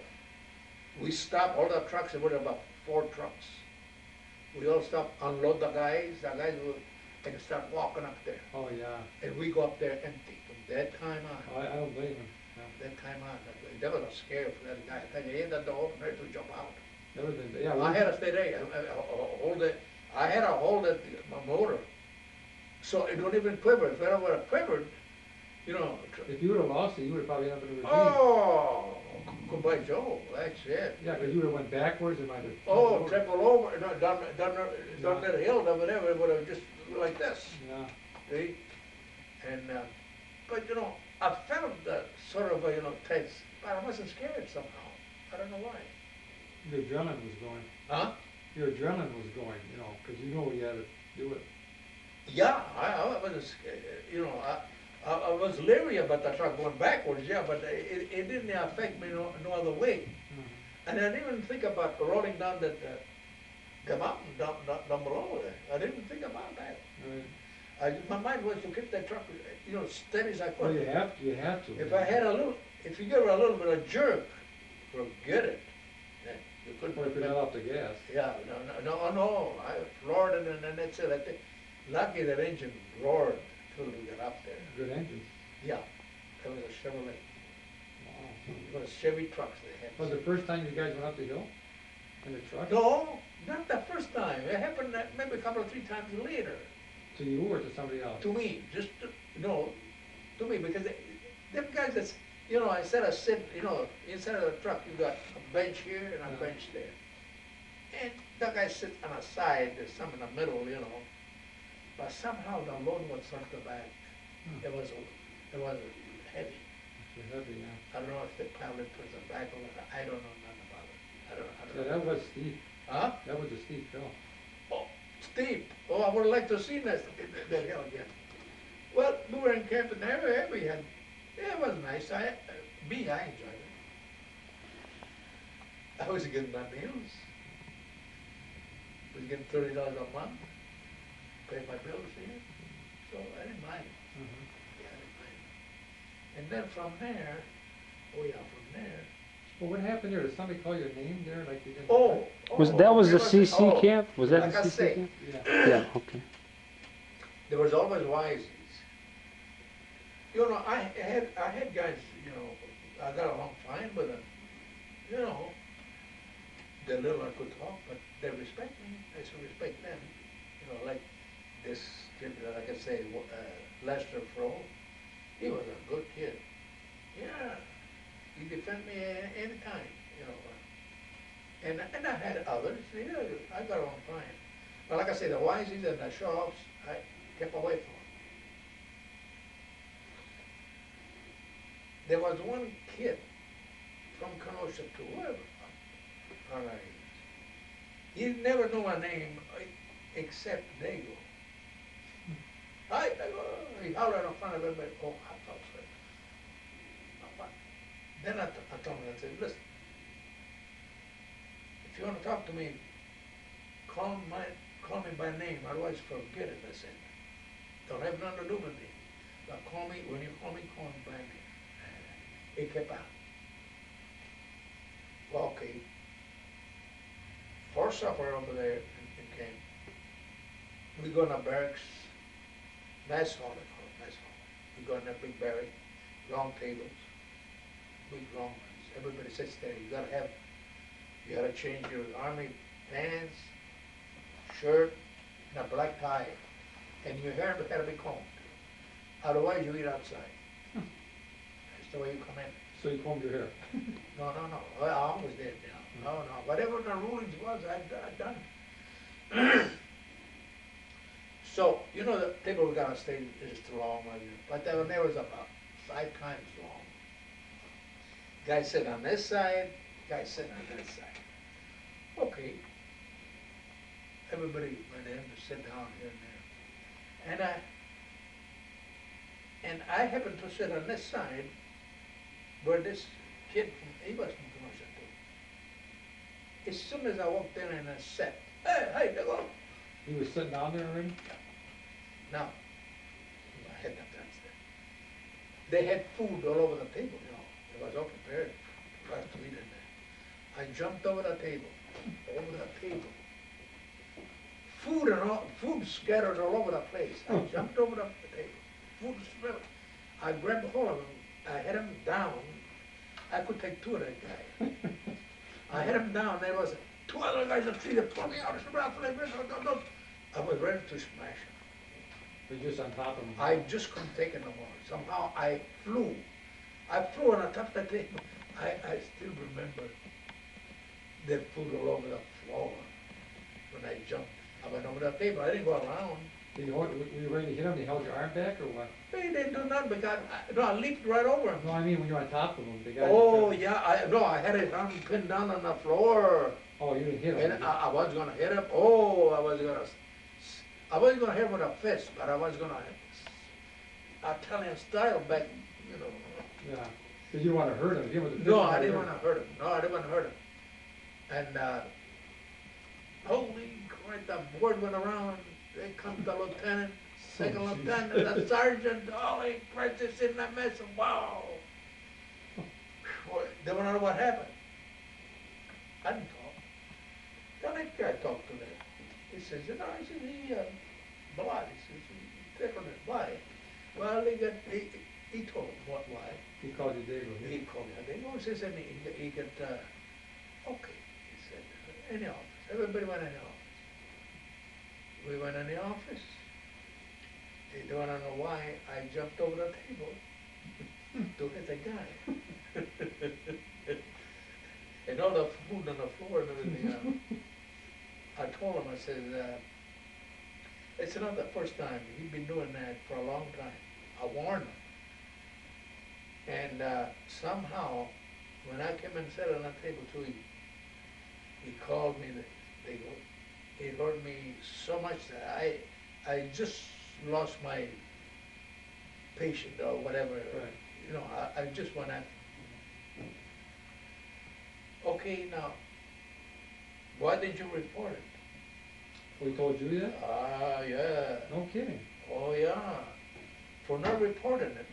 We stopped all the trucks. There were about 4 trucks. We all stopped, unload the guys. The guys would and start walking up there. Oh, yeah. And we go up there empty. From that time on. I don't blame him. Yeah. That time on, that was a scare for that guy. I tell you, he had the door open, ready to jump out. That would have been, yeah. I had to stay there, hold it. I had to hold it, my motor, so it don't even quiver. If it would have quivered, you know. If you would have lost it, you would have probably ended up in a ravine. Oh, goodbye Joe, that's it. Yeah, because you would have went backwards and might have. Oh, triple over, no, down that hill over there, it would have just like this. Yeah. See? And, but you know, I felt sort of, you know, tense, but I wasn't scared somehow. I don't know why. Your adrenaline was going. Huh? Your adrenaline was going, you know, because you know you had to do it. Yeah, I was, you know, I was leery about the truck going backwards, yeah, but it didn't affect me no other way. Mm-hmm. And I didn't even think about rolling down the mountain down below there. I didn't think about that. Right. My mind was to keep that truck, you know, steady as I could. Well, you have to. If I had if you give it a little bit of jerk, forget it. You couldn't. Or if you let off the gas. Yeah, no. I floored it, and that's it. I think, lucky that engine roared until we got up there. Good engine. Yeah, that was a Chevrolet. Wow. It was Chevy trucks they had. Was it the first time you guys went up the hill? In the truck? No, not the first time. It happened maybe a couple of 3 times later. To you or to somebody else? To me, to me, because them guys that's, you know, instead of sitting, you know, inside of the truck, you got a bench here and a bench there. And that guy sits on a side, there's some in the middle, you know. But somehow the load was sort of back. It was heavy. It's heavy, yeah. I don't know if they probably put the back on it, I don't know nothing about it. I don't Yeah, know. that was steep. Huh? That was a steep hill. Oh, steep. Oh, I would like to see that hill again. Well, we were in camp and there, we had, yeah, it was nice. I enjoyed it. I was getting my meals. Was getting $30 a month, pay my bills here, so I didn't mind. Mhm. Yeah, I didn't mind. And then from there, from there. Well, what happened there? Did somebody call your name there like they did? That was the there CC oh, camp? Was that like the I CC say, camp? Yeah. Yeah, okay. There was always wiseies. You know, I had guys, you know, I got along fine with them. You know, they're little I could talk, but they respect me. I should respect them. You know, like this kid, like I say, Lester Froh, he was a good kid. Yeah, he defended me any time, you know. And I had others, you know, I got along fine. But like I say, the wisies and the show-offs, I kept away from them. There was one kid from Kenosha to whoever, all right. He never knew my name except Dago. Hi, Dago. He hollered in front of everybody. Oh, I thought so. Then I told him, I said, listen, if you want to talk to me, call me by name, otherwise forget it, I said. Don't have nothing to do with me. But when you call me by name. He kept on. Well, okay. For supper over there in camp, we go in a barracks, mess hall, they call it, mess hall. We go in that big barrack, long tables, big long ones. Everybody sits there. You gotta change your army pants, shirt, and a black tie. And your hair had to be combed. Otherwise you eat outside. That's the way you come in. So you combed your hair? No. I always did, you know. No. Whatever the rulings was, I'd done. So, you know, the table we got on stage is too long, but there was about 5 times long. Guy sitting on this side, guy sitting on that side. Okay. Everybody went in to sit down here and there. And I happened to sit on this side where this kid he was from Kenosha too. As soon as I walked in and I sat, hey, hello. He was sitting down there already? Now, I had that downstairs. They had food all over the table, you know. It was all prepared for us to eat in there. I jumped over the table. Food scattered all over the place. I jumped over the table. Food smelled. I grabbed hold of him. I had him down. I could take 2 of that guy. I had him down. There was 2 other guys that see that pulled me out. I was ready to smash him. You're just on top of him? I just couldn't take it no more. Somehow I flew. I flew on the top of the table. I still remember the food all over the floor when I jumped. I went over the table. I didn't go around. Were you ready to hit him? They held your arm back or what? They didn't do nothing because I leaped right over him. No, I mean when you're on top of him. The guy Oh, yeah. I had his arm pinned down on the floor. Oh, you didn't hit him. And I was going to hit him. Oh, I wasn't going to hit him with a fist, but I was going to Italian style back, you know. Yeah. Because you didn't want to hurt him. If you were No, I didn't want to hurt him. And holy crap, the word went around. They come the lieutenant, second lieutenant, the sergeant, holy crap, this in that mess, wow. They want to know what happened. I didn't talk. The next guy talked to them. He says, he blood. He says, he tickled his body. Well, he told him why. He called you Dago. He called me. He says, and he got, okay, he said, in the office. Everybody went in the office. We went in the office. They don't know why I jumped over the table to hit the guy. And all the food on the floor and everything. I told him, I said, it's not the first time. He'd been doing that for a long time. I warned him. And somehow, when I came and sat on the table too, he called me, he hurt me so much that I just lost my patient or whatever. Right. You know, I just went after. Okay, now, why did you report it? We told you that? Ah, yeah. No kidding. Oh, yeah. For not reporting it,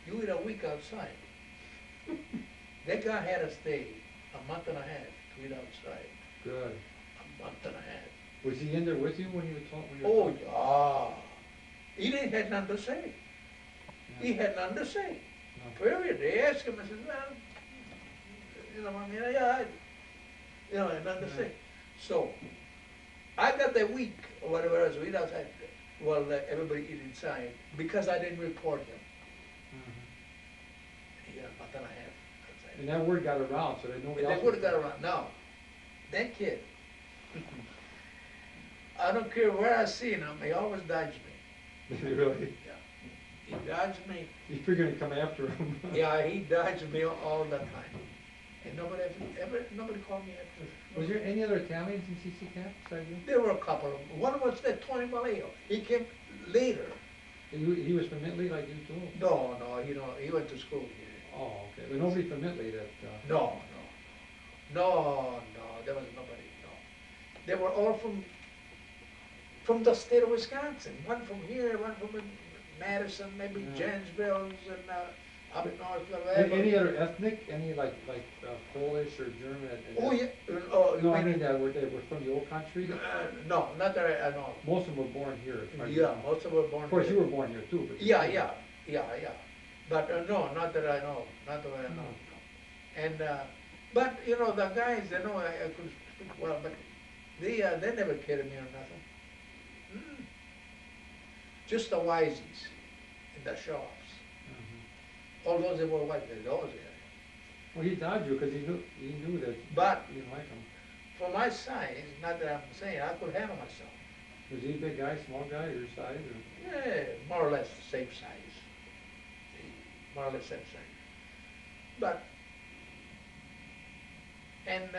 you eat a week outside. That guy had to stay a month and a half to eat outside. Good. A month and a half. Was he in there with you when you were talking? Oh, yeah. He didn't have nothing to say. Yeah. He had nothing to say. No. Period. They asked him, I said, well, you know, I mean, yeah, you know, I had nothing to say. So, I got that week, or whatever else, we eat outside. Well, everybody eat inside, because I didn't report him. He got a month and a half outside. And that word got around, so that nobody They else. would have got around. Now, that kid, I don't care where I see him, he always dodged me. Really? Yeah. He dodged me. You figured to come after him. Yeah, he dodged me all the time. And nobody nobody called me after. Was there any other Italians in CC camp besides you? There were a couple of them. One was that Tony Vallejo. He came later. He was from Italy like you too? No, he went to school here. Oh, okay. But nobody from Italy that, No, there was nobody, no. They were all from the state of Wisconsin. One from here, one from Madison, maybe Yeah. Janesville's and up in North any other ethnic, any like Polish or German? Oh, yeah. No, I mean that they were from the old country? No, not that I know. Most of them were born here. as far as you Yeah, know. most of them were born Of course, here. you were born here too, but. Yeah. But no, not that I know, not that I know. No. And, but, you know, the guys, they know I could speak well, but they never cared me or nothing. Mm. Just the wisies and the show-offs. All those that were white, they always had. Well, he dodged you because he knew that But you didn't like him. for my size, not that I'm saying, I could handle myself. Was he a big guy, small guy, your size, or? Yeah, more or less the same size. More or less same size. But, and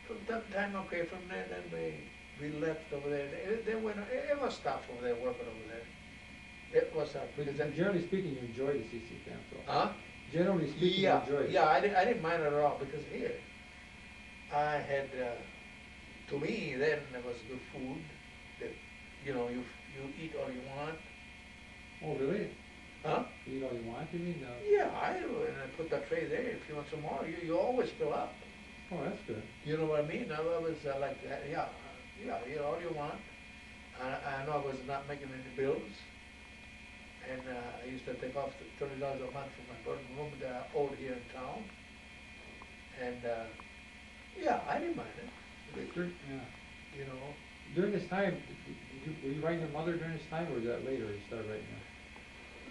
from that time, okay, from there, then we left over there. They went, it was tough over there, working over there. It was tough. But because I- generally speaking, you enjoyed the CC camp, though. Huh? Generally speaking, Yeah, you enjoyed it. yeah, I didn't mind it at all, because here, I had, to me, then there was good food, that, you know, you eat all you want. Oh, really? Huh? You eat all you want, you mean? Yeah, I put the tray there, if you want some more, you always fill up. Oh, that's good. You know what I mean? I was like, yeah, eat all you want. I know I was not making any bills. And I used to take off $30 a month from my room that I owed here in town. And, yeah, I didn't mind it. Yeah. You know, During this time, were you writing your mother during this time, or was that later you started writing her?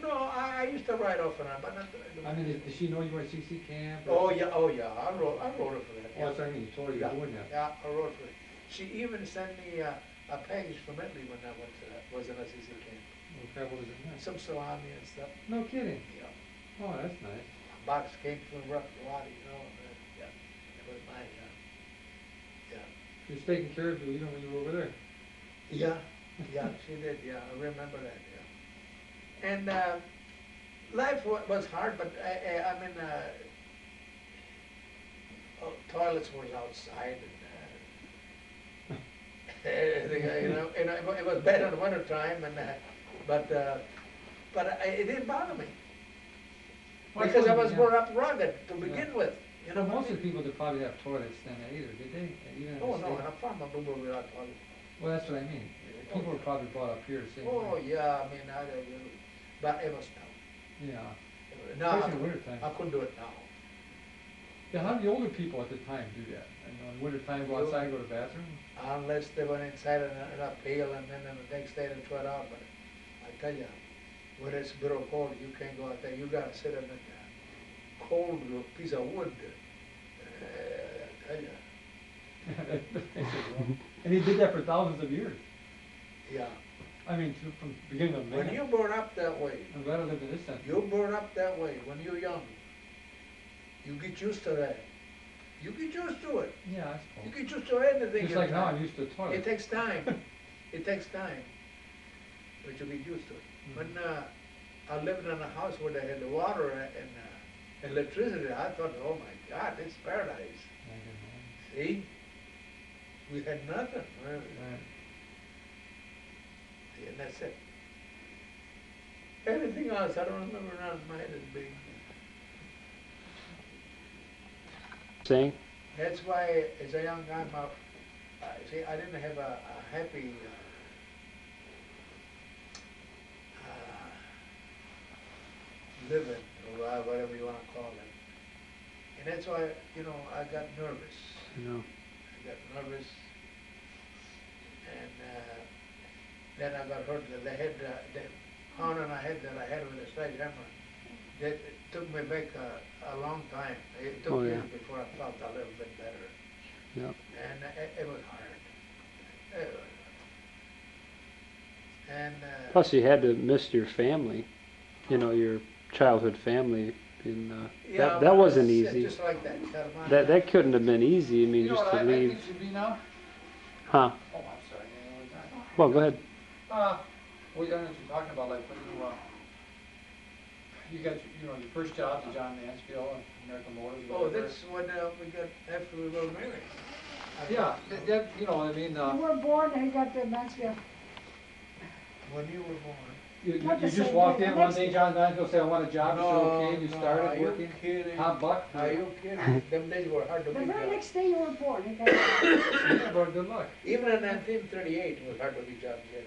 no, I used to write off and on, but not. I mean, did she know you were at CC camp? Oh yeah, I wrote it for that. Oh, that's what I mean, you told her you Yeah, were doing that. yeah, I wrote for it. She even sent me a package from Italy when I was in a CC camp. Okay, what was it now? Some salami and stuff. No kidding. Yeah. Oh, that's nice. A box came from Rough Lottie, you know. Yeah, it was mine. Yeah. She was taking care of you even when you were over there. Yeah, she did. Yeah, I remember that. Yeah. And life was hard, but I mean, toilets was outside, and it was bad in the winter time, and but it didn't bother me Well, because I suppose, was yeah. more up rugged to begin with. You know, Well, most what I of the people did probably have toilets then either, did they? Even in mean? Oh the no, state? in a farm, I don't know without toilet. Well, that's what I mean. People were probably brought up here the same Oh way. yeah, I mean, but it was tough. Yeah. Now Especially in winter time. I couldn't do it now. Yeah, how did the older people at the time do that? And in winter time, go outside and go to the bathroom? Unless they went inside in a pail and then the next day they throw it out. But I tell you, when it's bitter cold, you can't go out there. You gotta sit in a cold piece of wood. I tell you, And he did that for thousands of years. yeah. I mean, from beginning of When man. you born up that way, I'm glad I lived in this century. you born up that way, when you're young, you get used to that. You get used to it. Yeah, I You suppose. get used to anything. Just in like now, life. I'm used to the toilet. It takes time. It takes time. But you get used to it. When I lived in a house where they had the water and electricity, I thought, oh my God, it's paradise. See? We had nothing, really. Right. See, and that's it. Anything else, I don't remember around my head as being. Saying? That's why, as a young guy, see, I didn't have a happy living, or whatever you want to call it. And that's why, you know, I got nervous. You know. I got nervous, and then I got hurt. The head, the pound on the head that I had with a sledgehammer, that took me back a long time. It took years before I felt a little bit better. Yep. And it was hard. And Plus, you had to miss your family. You know, your childhood family. And yeah, that wasn't it's easy. just like that. That couldn't have been easy. I mean, You know just what to I leave. think should be now? Huh? Oh, I'm sorry. Well, go ahead. Well, I know what you're talking about, like when you got, you know, your first job to John Mansfield and American Motors. Oh, that's when we got, after we were married. Yeah, that, you know, I mean, You were born and you got the Mansfield. When you were born. you Not the just same walked day, in the one next day, day. John Mansfield said, I want a job, you said, okay, and you are started you working. kidding? Hot buck? Are you kidding? Them days were hard to The get very jobs. next day you were born, you got Yeah, but good luck. Even in 1938, it was hard to get jobs yet.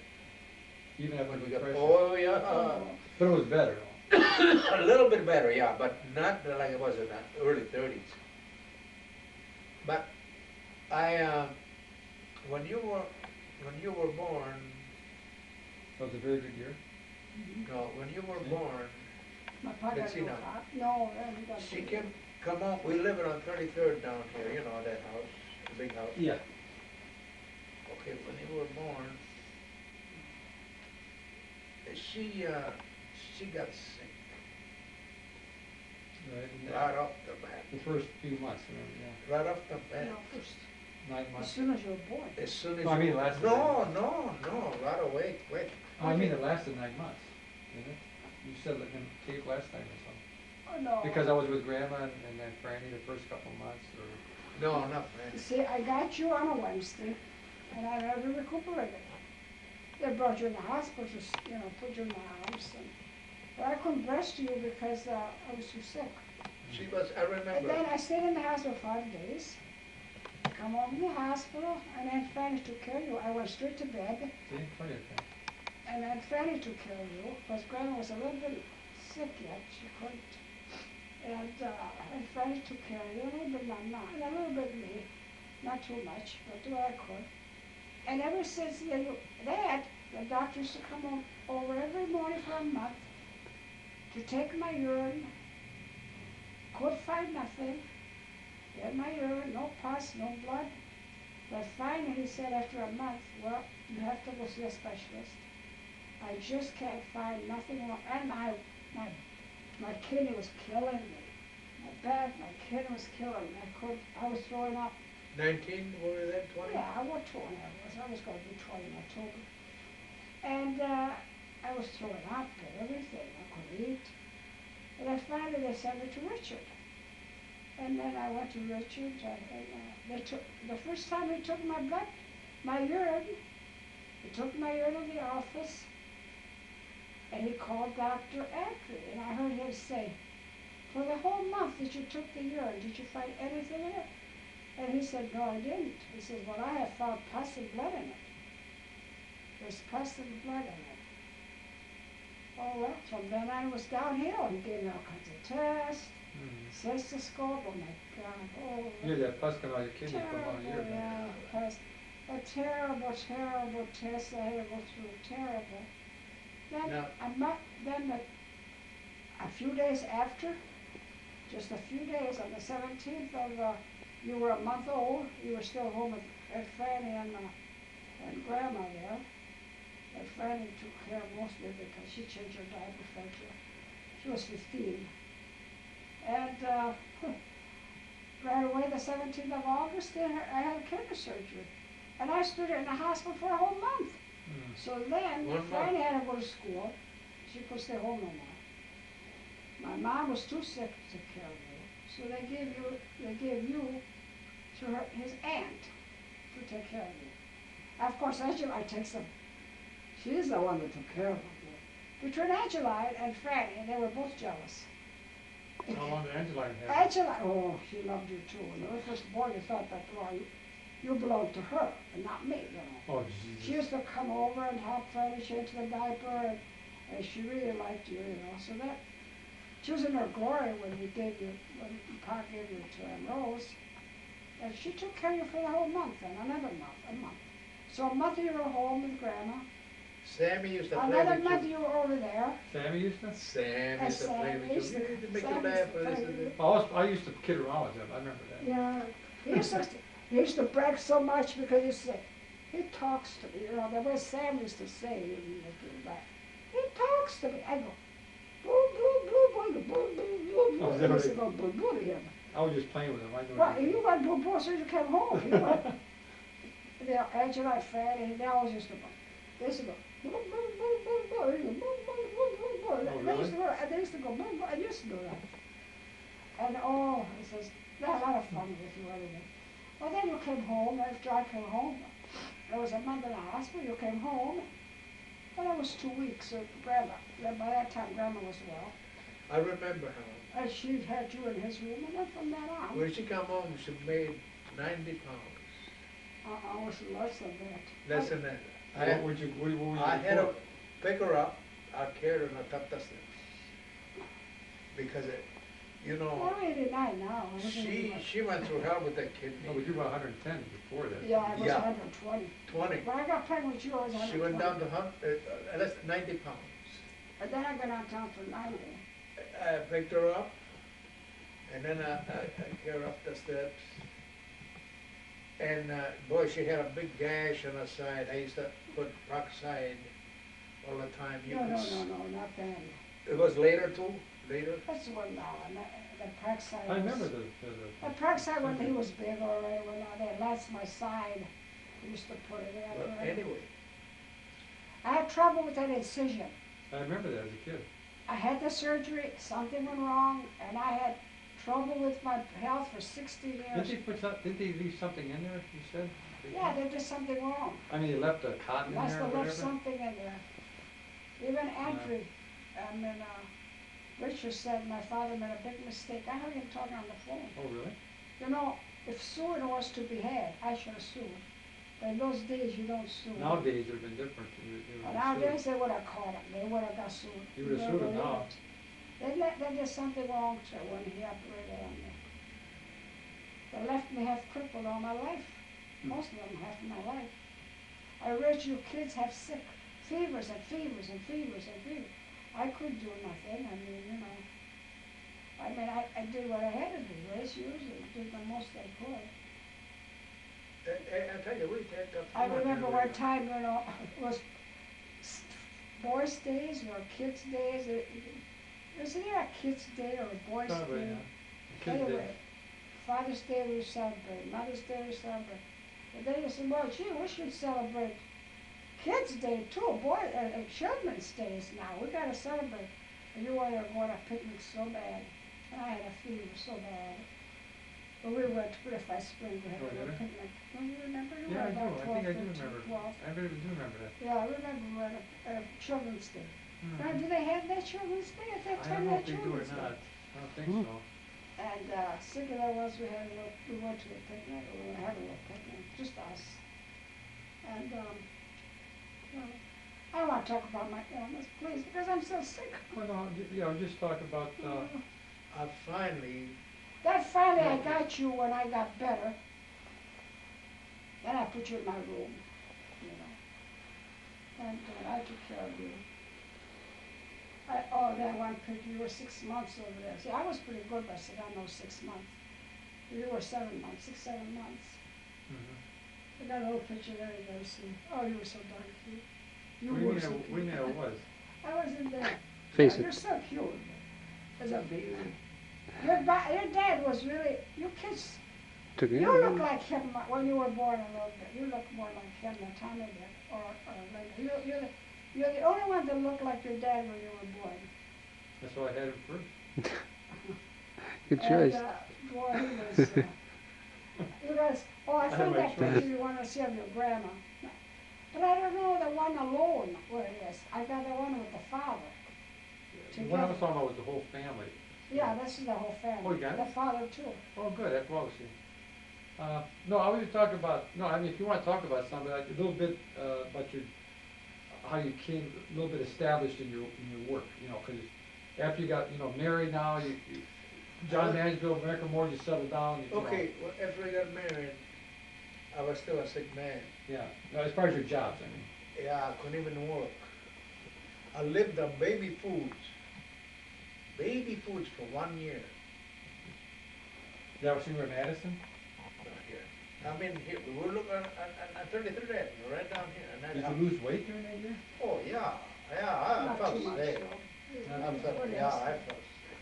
Even after When the we got, depression. oh yeah, But it was better, though. a little bit better, yeah, but not like it was in the early 30s. But I, when you were born, So it was a very good year. no, when you were born, my partner. Let's see now. No, he got. she come up. We live on 33rd down here. You know that house, the big house. Yeah. Okay, when you were born, she got sick Right, and right off the bat. the first few months, remember, yeah. Right off the bat. No, first, 9 as months. soon as you were born. As soon as No, I mean you- it lasted no, right away, quick. Oh, I mean, it lasted 9 months, didn't it? You said it in the tape last time or something. Oh, no. Because I was with Grandma and then Franny the first couple of months, or... No, not man. See, I got you on a Wednesday, and I never recuperated. They brought you in the hospital, you know, put you in my arms, but I couldn't breast you because I was too sick. She was. I And then remember. I stayed in the hospital 5 days. Come home from the hospital, and then Fanny took care of you. I went straight to bed, See, funny thing. and then Fanny took care of you, because Grandma was a little bit sick yet, she couldn't. And Fanny took care of you, a little bit Mama, and a little bit me. Not too much, but do what I could. And ever since that, the doctor used to come over every morning for a month to take my urine. Could find nothing. Get my urine, no pus, no blood. But finally he said after a month, well, you have to go see a specialist. I just can't find nothing wrong. And my kidney was killing me. My kidney was killing me. I was throwing up. 19, what was that, 20? Yeah, what 20 I was going to be 20 in October. And I was throwing up and everything. I couldn't eat. And then finally they sent me to Richard. And then I went to Richard, and they took, the first time they took my blood, my urine, they took my urine in the office, and he called Dr. Ackley, and I heard him say, for the whole month that you took the urine, did you find anything in it? And he said, no, I didn't. He said, well, I have found pus and blood in it. There's pus and blood in it. Oh, well, from then on it was downhill. He gave me all kinds of tests, cystoscope, oh my God, oh. You had that pus come out of your kidney for about a year. Terrible, yeah, pus. A terrible, terrible test I had to go through, terrible. Then, Now- a few days after, just a few days, on the 17th of, you were a month old, you were still home at Franny and Grandma there. And Franny took care of most of it because she changed her diaper factor. She was 15. And right away, the 17th of August, I had kidney surgery. And I stood in the hospital for a whole month. So then, Franny had to go to school. She could stay home no more. My mom was too sick to take care of me. So they gave you to his aunt to take care of you. Of course, Angela takes them. She's the one that took care of me. Between Angela and Franny, they were both jealous. How long did Angela have? Angela, oh, she loved you too. When you were first born, you thought that, well, you belonged to her and not me, you know. Oh, Jesus. She used to come over and help Franny change the diaper, and she really liked you, you know. So that, she was in her glory when Pa gave you to Rose. And she took care of you for the whole month, and another month, a month. So a month you were home with Grandma. Sammy used to play Another with month you. you were over there. Sammy used to? Sam used to play with you. Sam He used to make you used laugh. to play with you. I used to kid around with him, I remember that. Yeah, he used to brag so much because he said, he talks to me, you know, the way Sam used to say, he didn't make you laugh. He talks to me. I go, boo, boo, boo, boo, boo, boo, boo, boo. Oh, is that I used to right? go boo, boo to him. I was just playing with him, I knew Well, what you went boo, boo, so you came home. You went, Angela and Franny, they always used to go, they used to go, boo, boo, boo, boo, boo, they used to go, boo, boo, boo, boo, boo. Oh, They used to really? go, they used to go, boo, boo, I used to do that. And oh, he says, they had a lot of fun with you anyway. Well, then you came home, after I came home, there was a month in the hospital, you came home, well, it was 2 weeks, so Grandma, by that time Grandma was well, I remember her. and she had you in his room, and then from that on, When she come home, she made 90 pounds. I was less than that. Less than that. What would you I had to report? pick her up. I carried her and I took the steps. Because, you know, I'm 89 now. I wasn't even much. she went through hell with that kidney. No, but you were 110 before that. Yeah, I was Yeah. 120. 20. When I got pregnant with you, I was 120. She went down to less than 90 pounds. And then I got on town for 90. I picked her up, and then I carried her up the steps. And boy, she had a big gash on her side. I used to put peroxide all the time. You No, could no, s- no, no, not then. It was later too? Later? That's the one now, and the peroxide I remember was, the the peroxide when he was big already, when that's my side. I used to put it in. Well, anyway, I had trouble with that incision. I remember that as a kid. I had the surgery, something went wrong, and I had trouble with my health for 16 years. Didn't they leave something in there, you said? Yeah, there was something wrong. I mean, they left a cotton in Must there or have left whatever? something in there. Even Andrew, I mean, Richard said my father made a big mistake. I heard him talking on the phone. Oh, really? You know, if suing was to be had, I should have sued. But in those days, you don't sue. Nowadays, it would have been different. But nowadays, they would have caught him. They would have got sued. You would have sued him now. They did something wrong to when he operated on me. They left me half crippled all my life. Most of them half my life. I read you kids have sick fevers and fevers and fevers and fevers. I couldn't do nothing. I mean, you know. I did what I had to do. Raise yours and did the most I could. I tell you, we take up. I remember one time, you know, it was boys' days or kids' days. Isn't there a kids' day or a boys' Probably, day? yeah. Kids Anyway, did. Father's Day we celebrate, Mother's Day we celebrate. But then you said, well, gee, we should celebrate Kids' Day too, Children's Days now. We gotta celebrate. And you wanted to go on a picnic so bad. And I had a fever so bad. But we went to Cliffy Spring, we had Oh, a little did you? picnic. Don't you remember? You Yeah, I were do. about I 12, think I do 13, remember. 12. I really do remember that. Yeah, I remember we had a Children's Day. Hmm. Now, do they have that Children's Day at that I time? don't know That if they do or Children's Day? not. I don't think so. And sick of that was we went to a picnic, or we were having a picnic, just us. And well, I don't want to talk about my illness, please, because I'm so sick. Well, no, just talk about, I finally, That Friday I got you when I got better. Then I put you in my room, you know. And I took care of you. That one picture, you were 6 months over there. See, I was pretty good by those 6 months. You were 7 months, 6, 7 months. mhm. I got a little picture there, you gotta see. Oh, you were so darn cute. You What do you were mean, so what do you mean I was? I was in there. Face You're it. so cute as a baby. Your dad was really, you kids, Took it. you look like him when you were born a little bit. You look more like him than Tommy did, or like you're the only one that looked like your dad when you were born. That's why I had him first. Good choice. And, boy, he was, you guys, oh, I I had found my that choice. picture you want to see of your grandma. But I don't know the one alone where it is. I got the one with the father. The one I was talking about was the whole family. Yeah, this is the whole family. Oh, you got it? The father too. Oh, good, that's what I was saying. No, I was just talking about, no, I mean, if you want to talk about something, like a little bit about your, how you came a little bit established in your work, you know, because after you got, you know, married now, John Mansfield, American Mortgage, you settled down. You know. Okay, well, after I got married, I was still a sick man. Yeah, no, as far as your jobs, I mean. Yeah, I couldn't even work. I lived on baby foods for 1 year. That was when you were in Madison? Not here. I mean, here, we were looking on 33rd Avenue, right down here. And Did that you lose weight during that year? Oh, yeah, I Not felt too much, sick. though. I felt, What yeah, else? I felt sick.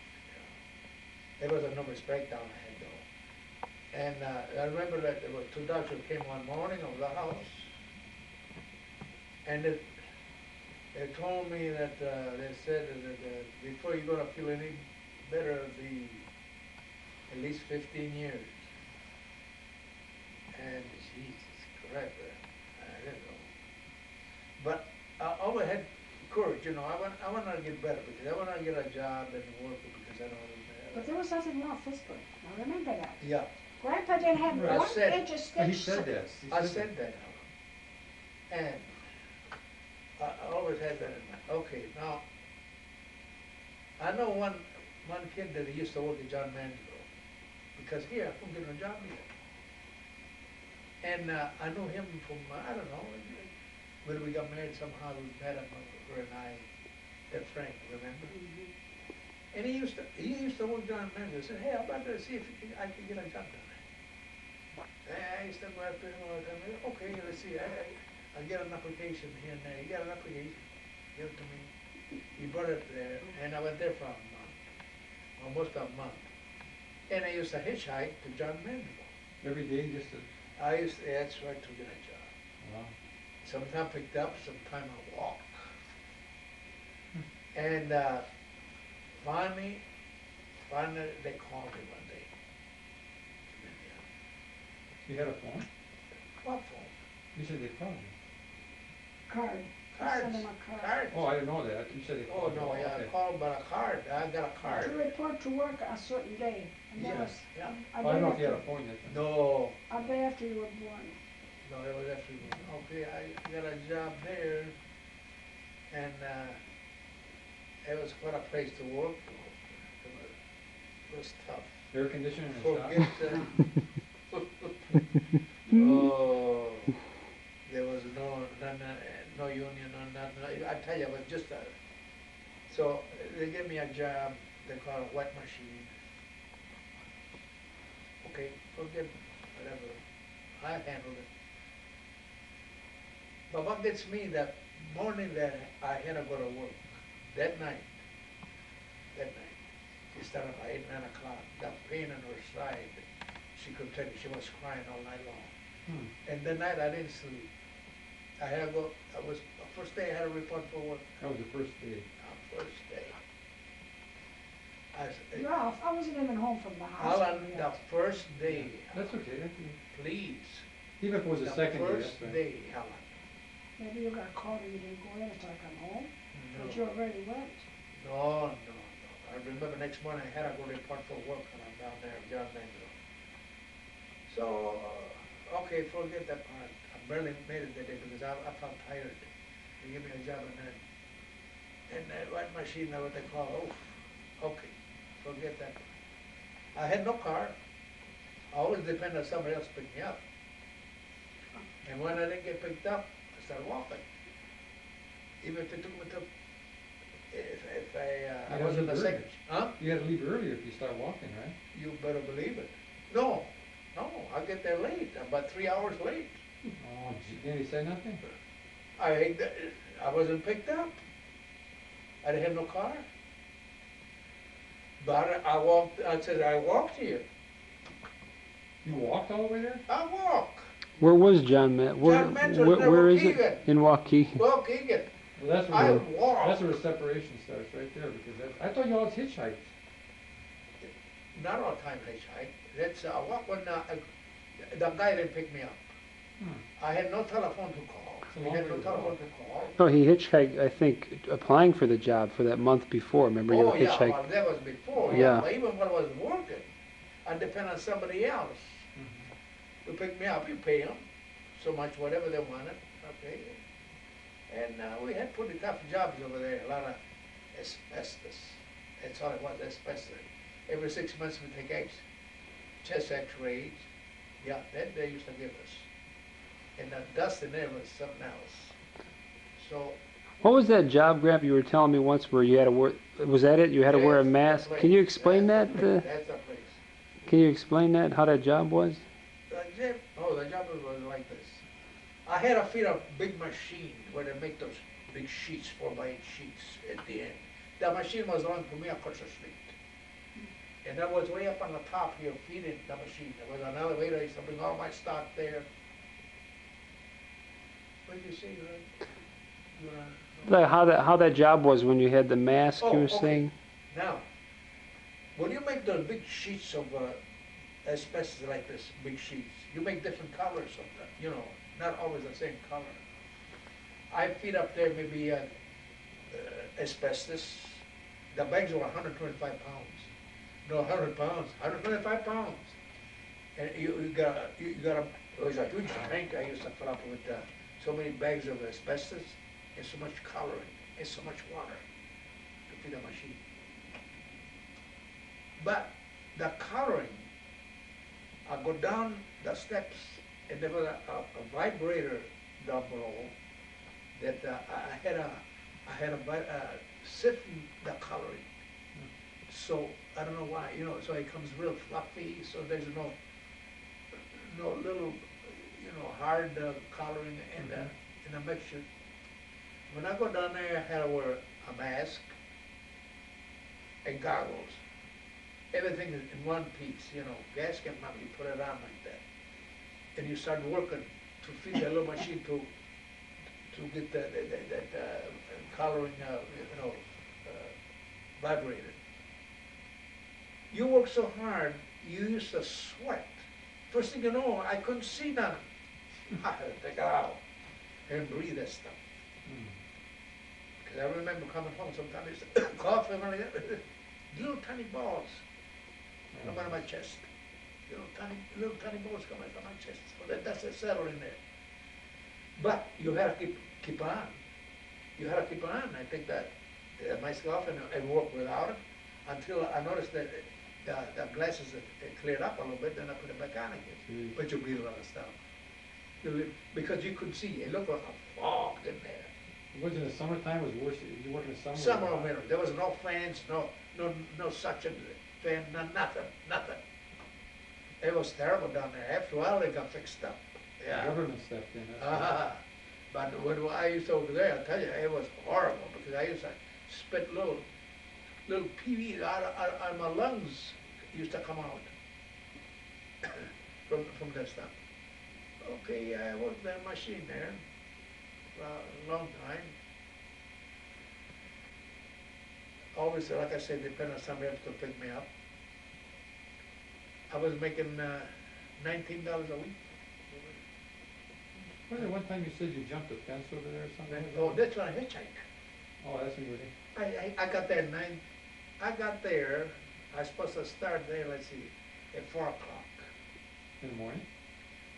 Yeah. There was a nervous breakdown I had though. And I remember that there were two doctors came one morning of the house. And they told me that, they said that before you're gonna feel any better, it'll be at least 15 years. And Jesus Christ, I didn't know. But I always had courage, you know, I want to get better because I want to get a job and work because I don't want But to. there was nothing wrong physically. Now remember that. Yeah, Grandpa didn't have Right. one I said- inch of He stitch. said that. He I said that, and I always had that in mind. Okay, now, I know one kid that used to work at John Mansfield, because here, I couldn't get a job here. And I know him from, I don't know, when we got married somehow, we met him, her and I, that Frank, remember? And he used to work John Mansfield. I said, hey, I'm about to see if I can get a job down there. I used to go after him all the time. Okay, let's see. I get an application here and there. He got an application, give it to me. He brought it there, and I went there for a month, almost a month. And I used to hitchhike to John Mansfield. Every day, just to, That's right, to get a job. wow. Sometimes picked up, sometimes I walk. And finally, they called me one day. You had a phone? What phone? You said they called you. Card. Cards. Send him a card. Cards. Oh, I didn't know that. You said they Oh, called you. no, yeah, Okay. I called by a card. I got a To card. report to work a certain day. And that Yeah, was yeah. a Oh, I don't know if day you had a after, phone yet. then. No, a day after you were born. no, it was after, okay, I got a job there, and it was quite a place to work. It was tough. Air conditioner in the shop? Forget oh, there was no union, no nothing. I tell you, it was just a, so they gave me a job, they call it wet machine. Okay, forget whatever, I handled it. But what gets me, that morning that I had to go to work, that night, she started about 8, 9 o'clock, that pain in her side, she couldn't take it, she was crying all night long. Hmm. And that night I didn't sleep. I had to go, the first day I had to report for work, That was the first day. first day. Ralph, I wasn't even home from the hospital Alan, the yet. first day, That's okay. That's okay. please. Even if it was the second day, that's First fine. day, Alan. Maybe you got called and you didn't go in until I come home, No. but you already went. No. I remember next morning I had to go report for work when I'm down there in John Mansfield. So, okay, forget that part. I barely made it that day because I felt tired. They gave me a job and that white machine, what they call, okay, forget that. I had no car. I always depend on somebody else to pick me up. And when I didn't get picked up, I started walking. Even if it took me to, if I You wasn't gotta a leave second, huh? You had to leave earlier if you start walking, right? You better believe it. No, I get there late, about 3 hours late. Oh, gee, did he say nothing? I I wasn't picked up. I didn't have no car. But I said, I walked here. You walked all the way there? I walk. Where was John Met? John Met was in where is Waukegan. it? In Waukegan. Waukegan. Well, that's I where, walked. that's where the separation starts, right there, because I thought you always hitchhiked. Not all the time hitchhike. That's, I walked when, the guy didn't pick me up. I had no telephone to call. It's a We long had way no to telephone go. to call. No, he hitchhiked, I think, applying for the job for that month before. Remember, you Oh, yeah, hitchhiked? well, that was before, Yeah. But even when I was working, I depend on somebody else Mm-hmm. to pick me up. You pay them so much, whatever they wanted, okay? And we had pretty tough jobs over there, a lot of asbestos. That's all it was, asbestos. Every 6 months we take chest x-rays. Yeah, that they used to give us. And the dust in there was something else. So, What was that job, Gramp, you were telling me once where you had to wear, was that it? You had to wear a that's the mask? place. Can you explain That's that? the place. That's the place. Can you explain that, how that job was? The job was like this. I had to feed a big machine where they make those big sheets, 4x8 sheets at the end. The machine was on for me across the street. And I was way up on the top here feeding the machine. There was an elevator, I used to bring all my stock there. What did you say? Like how that job was when you had the mask, you were okay. saying? Now, when you make those big sheets of asbestos like this, big sheets, you make different colors of them, you know, not always the same color. I feed up there maybe asbestos. The bags were 125 pounds. No, 100 pounds, 125 pounds. And you got a, it was a huge tank I used to fill up with so many bags of asbestos and so much coloring and so much water to feed a machine. But the coloring, I go down the steps and there was a vibrator down below that I had a sifting the coloring. So I don't know why, you know, so it comes real fluffy, so there's no little, you know, hard coloring in the mixture. When I go down there, I had to wear a mask and goggles. Everything is in one piece, you know, gasket mount, you put it on like that. And you start working to feed the little machine to get that coloring, you know, vibrated. You work so hard, you used to sweat. First thing you know, I couldn't see nothing. I had to take it out and breathe that stuff. Because I remember coming home sometimes, I used to cough and like that. Little tiny balls come out of my chest. Little tiny balls come out of my chest. So that doesn't settle in there. But you have to keep on. You have to keep on. I think that myself and work without it until I noticed that the glasses cleared up a little bit, then I put it back on again. But you breathe a lot of stuff. Because you couldn't see. It looked like a fog in there. Was it in the summertime? Was it worse? Did you work in the summer? Summer or winter. There was no fans, no suction fan, nothing. It was terrible down there. After a while, they got fixed up. The government stepped in. But when I used to over there, I'll tell you, it was horrible because I used to spit little PV out of my lungs used to come out from that stuff. Okay, I worked that machine there for a long time. Always, like I said, depend on somebody else to pick me up. I was making $19 a week. Wasn't it one time you said you jumped a fence over there or something? Oh, that's when I hitchhiked. Oh, that's when you were. I got there at 9. I got there. I was supposed to start there. Let's see, at 4 o'clock. In the morning?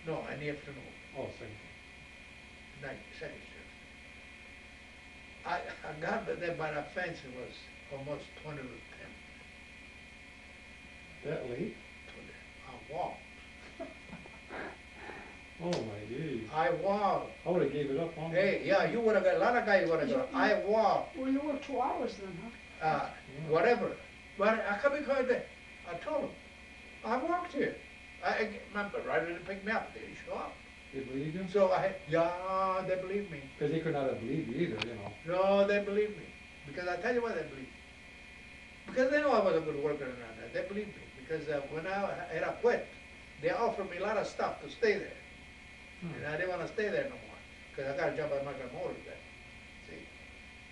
No, in the afternoon. Oh, second. Night, second shift. I got there by the fence. It was almost 20 to 10. That late? I walked. Oh my days. I walked. I would have gave it up. Huh? Hey, yeah, you would have got, a lot of guys would have got. I walked. Well, you worked 2 hours then, huh? Whatever. But I come because I told him, I walked here. My rider didn't pick me up. They didn't show up. They believed you? So yeah, they believe me. Because they could not have believed you either, you know. No, they believe me. Because I tell you why they believe me. Because they know I was a good worker and all that. They believe me. Because when I had to quit, they offered me a lot of stuff to stay there. And I didn't want to stay there no more. Because I got a job at Michael Motors then. See?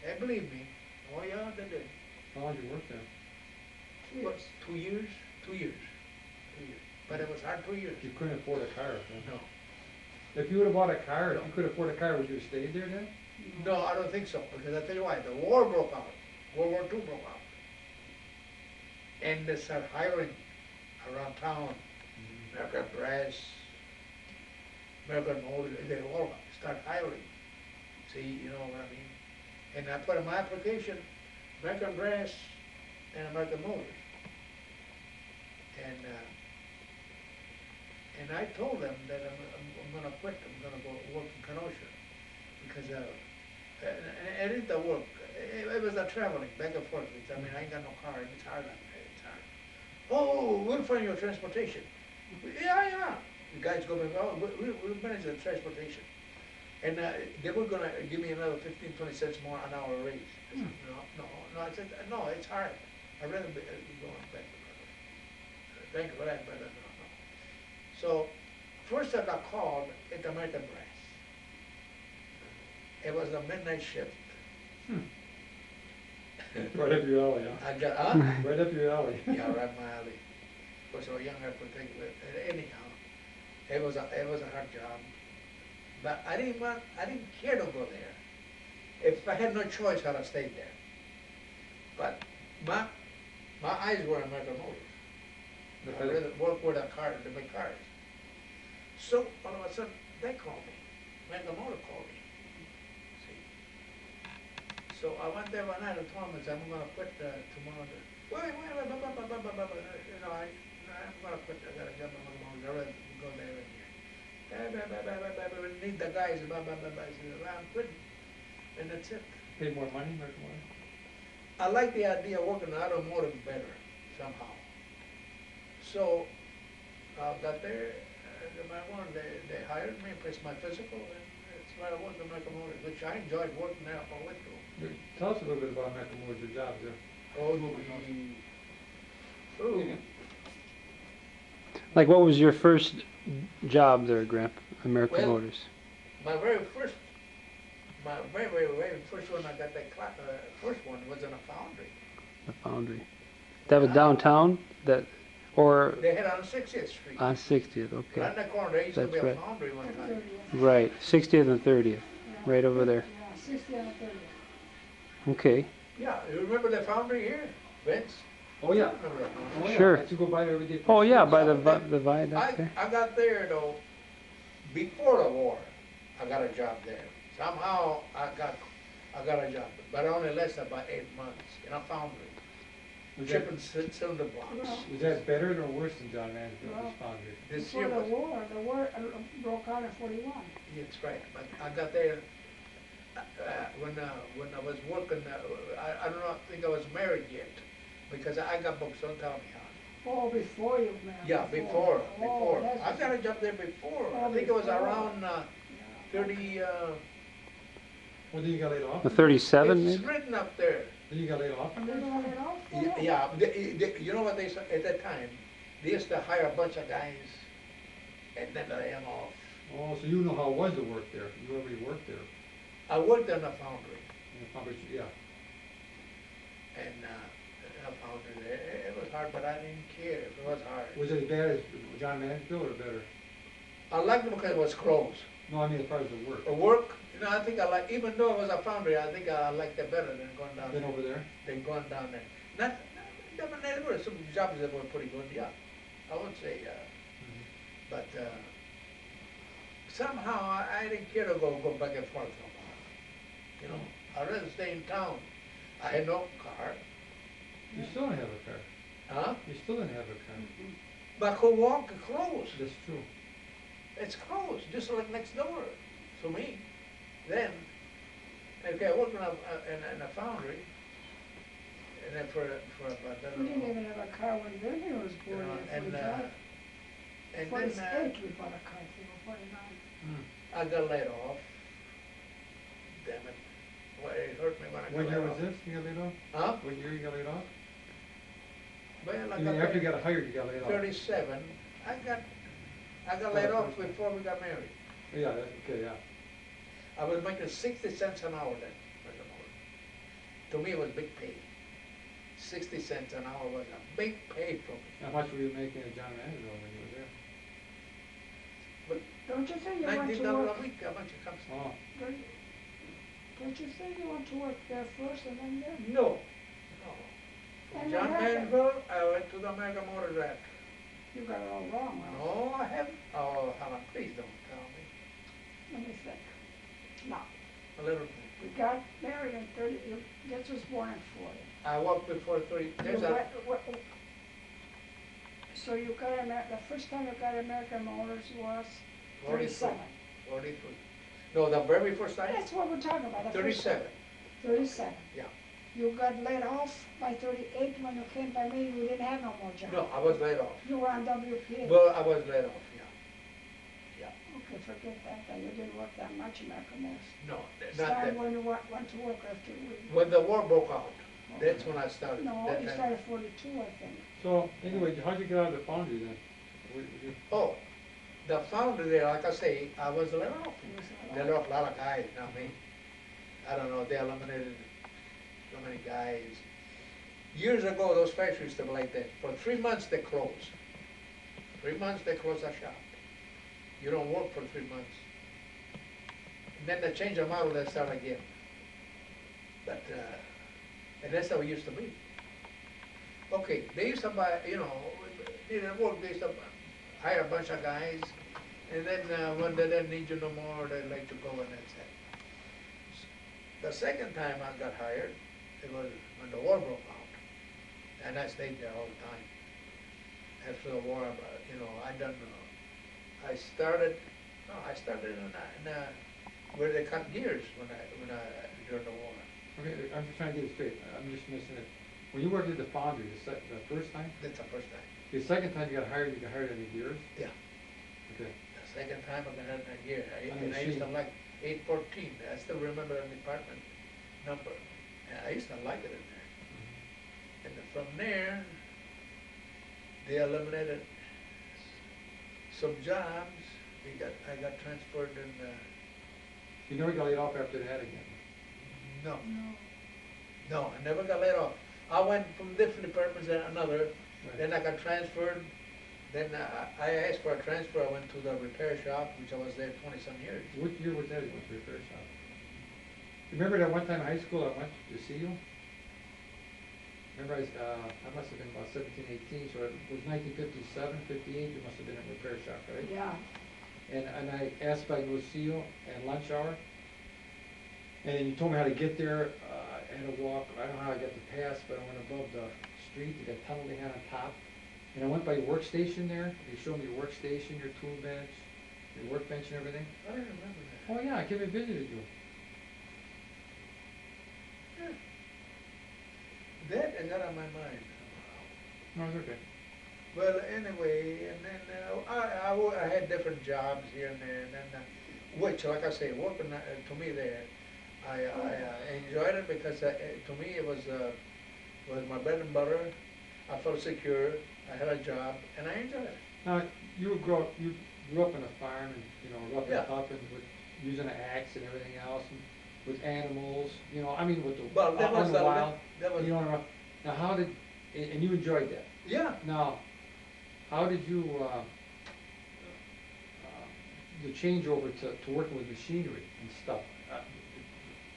They believe me. Oh yeah, they did. How long did you work there? What, 2 years? 2 years. 2 years. But it was hard 2 years. You couldn't afford a car, huh? No. If you would have bought a car, No. if you could afford a car, would you have stayed there then? No, I don't think so. Because I tell you why, the war broke out. World War II broke out. And they started hiring around town. American Brass, American Motors, they all start hiring. See, you know what I mean? And I put in my application, American Brass and American Motors. And I told them that I'm gonna quit, I'm gonna go work in Kenosha. Because, and it didn't work. It was a traveling back and forth. I mean, I ain't got no car, and it's hard on me, it's hard. Oh, we'll find your transportation. Yeah. The guys go, oh, we'll manage the transportation. And they were gonna give me another 15, 20 cents more an hour raise. I said, no, I said, no, it's hard. I'd rather be going back to Kenosha. Thank you for that, but no. So, first I got called at American Brass. It was a midnight shift. Right up your alley, huh? I got, Right up your alley. Yeah, right up my alley. Of course, I was young, I could think of it. Anyhow, it was a hard job. But I didn't care to go there. If I had no choice, I'd have stayed there. But my eyes were on American Motors. I really worked with the big cars. So all of a sudden, they called me. American Motors called me. See. So I went there one night and told them, I'm going to quit tomorrow. Wait, you know, I'm going to quit. I got a job at American Motors. I'd rather go there and here. We need the guys. I said, well, I'm quitting. And that's it. Pay more money, American Motors? I like the idea of working in automotive better, somehow. So, I got there, they hired me, placed my physical, and that's why I worked at American Motors, which I enjoyed working there all the way through. Tell us a little bit about American Motors, your job there. Like, what was your first job there, Gramp? American Motors. My very first one, I got that first one was in a foundry. The foundry. That was downtown? Or they had on 60th Street. on 60th, okay. Right in the corner, there used to be a That's foundry one time. Right, 60th and 30th, right over there. Yeah, 60th and 30th. Okay. Yeah, you remember the foundry here, Vince? Oh, yeah. Remember that foundry? Oh, yeah. Sure. Did you go by there every day? Oh, yeah, by the viaduct there. I got there though, before the war, I got a job there. Somehow I got a job, but it only lasted about 8 months in a foundry. Chipping cylinder blocks. Was that better or worse than John Mansfield, Well, this foundry? This Before year the was, war broke out in 41. that's right, but I got there, when I was working, I don't know, I think I was married yet, because I got books, don't tell me how. Oh, before you married. Yeah, before. Oh, I got a job there before, Oh, I think it was before. around 30, Well, then you got laid off? The 37 it's maybe? written up there. Then you got laid off? And they got it off for that? Yeah, you know what they said at that time? They used to hire a bunch of guys and then lay them off. Oh, so you know how it was to work there. You already worked there. I worked in a foundry, In the foundry, yeah. and in a foundry there. It was hard, but I didn't care. It was hard. Was it as bad as John Mansfield or better? I liked it because it was closed. No, I mean as far as the work. The work, I think I like, even though it was a foundry, I think I liked it better than going down Then there. over there? Than going down there. There were some jobs that were pretty good, yeah. I would say, but somehow I didn't care to go back and forth so much. You know, I'd rather stay in town. I had no car. You still don't have a car. Huh? You still don't have a car. But I could walk close. That's true. It's close, just like next door to me. Then, okay, I worked in a foundry, and then for about that. We didn't even have a car when Vivian was born in 45. and then 48 we bought a car, 49. I got laid off. Damn it. Well, it hurt me when I got What laid year off. was this, you got laid off? Huh? What year you got laid off? Well, I You mean got after you got hired, you got laid off? 37. I got laid off before we got married. Yeah, that's, okay, yeah. I was making 60 cents an hour then. To me, it was big pay. 60 cents an hour was a big pay for me. How much were you making at John Mandeville when you were there? Don't you think you want $19 to work? a week, how much it comes to? Oh, Don't you think you want to work there first and then there? No, no. And John what happened? Manville, I went to the American Motors after. You got it all wrong, huh? No, I haven't. Oh, Helen, please don't tell me. Let me think. No, A little. we got married in 30, this was born in 40. I worked before 30. There's You a. So you got the first time you got American Motors was 47. 37. 43. No, the very first time? That's what we're talking about. the first 37. time. 37. Yeah. You got laid off by 38 when you came by me, you didn't have no more job. No, I was laid off. You were on WPA. Well, I was laid off, yeah. Okay, forget that, then you didn't work that much American Motors. No, not Started that. when you went to work after you. When the war broke out, that's when I started. No, That you time. started 42, I think. so anyway, how'd you get out of the foundry then? Oh, the founder there, like I say, I was laid off. You was They laid laid off. off a lot of guys, not me. I don't know, they eliminated so many guys. Years ago, those factories used to be like that. For 3 months, they closed. 3 months, they close the shop. You don't work for 3 months. And then they change the model, they start again. But, and that's how it used to be. Okay, they used to buy, needed work, they used to hire a bunch of guys, and then when they didn't need you no more, they let you go, and that's it. The second time I got hired, it was when the war broke out, and I stayed there all the time. After the war, I started in where they cut gears during the war. Okay, I'm just trying to get it straight, I'm just missing it. When you worked at the foundry, the first time? That's the first time. The second time you got hired in the gears? Yeah. Okay. The second time I got hired in a year, On I used to machine. like 814, I still remember the department number. And I used to like it in there. And from there, they eliminated some jobs. I got transferred in, You never got laid off after that again? no, No. no, I never got laid off. I went from different departments to another, Right. then I got transferred. Then I asked for a transfer, I went to the repair shop, which I was there 20-some years. What year was that you went to the repair shop? Remember that one time in high school I went to see you? Remember I must have been about 17, 18, so it was 1957, 58, you must have been in a repair shop, right? Yeah. And I asked if I could go see you at lunch hour. And then you told me how to get there, I had to walk, I don't know how I got to pass, but I went above the street, to that tunnel they had on top. And I went by your workstation there, they showed me your workstation, your tool bench, your workbench and everything. I don't remember that. Oh yeah, I came and visited you. That I got on my mind. No, it's okay. Well, anyway, and then I had different jobs here and there, and then, which, like I say, working to me there, I enjoyed it because to me it was my bread and butter. I felt secure. I had a job, and I enjoyed it. Now, you grew up in a farm and, rough and Yeah. tough and with using an axe and everything else and with animals, with the, Well, that was on the wild. that was Now how did, and you enjoyed that. yeah. Now, how did you, the changeover to working with machinery and stuff?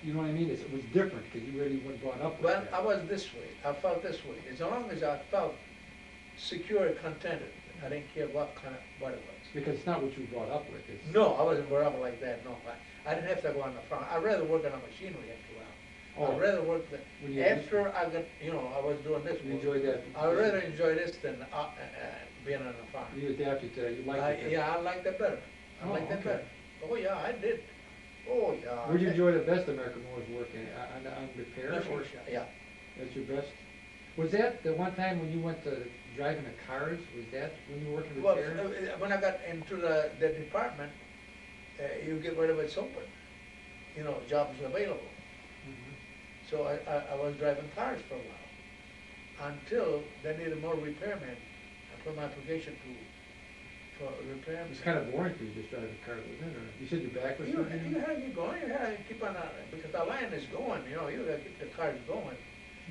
You know what I mean? It was different because you really weren't brought up with Well, that. I was this way. I felt this way. As long as I felt secure and contented, I didn't care what it was. Because it's not what you were brought up with. It's, No, I wasn't brought up like that. No, I didn't have to go on the farm. I'd rather work on a machinery after a while. Oh. I'd rather work When you- after I got, I was doing this You work. enjoyed that? I'd rather enjoy this than being on the farm. You adapted to that, you liked it. Yeah, I like that better. I Oh, like that okay. better. Oh, yeah, I did. Oh, yeah. Where'd you enjoy the best American Motors working? On repair or? Yeah. That's your best? Was that the one time when you went to driving the cars? Was that when you were working Well, repair? when I got into the department, you get rid of it's open. You know, jobs available. So I was driving cars for a while, until they needed more repairmen. I put my application for repairmen. It's kind of boring for you just driving a car, wasn't it? Or you said your back was You hurting? gotta keep going, you gotta keep on, because the line is going, you know, you gotta keep the cars going.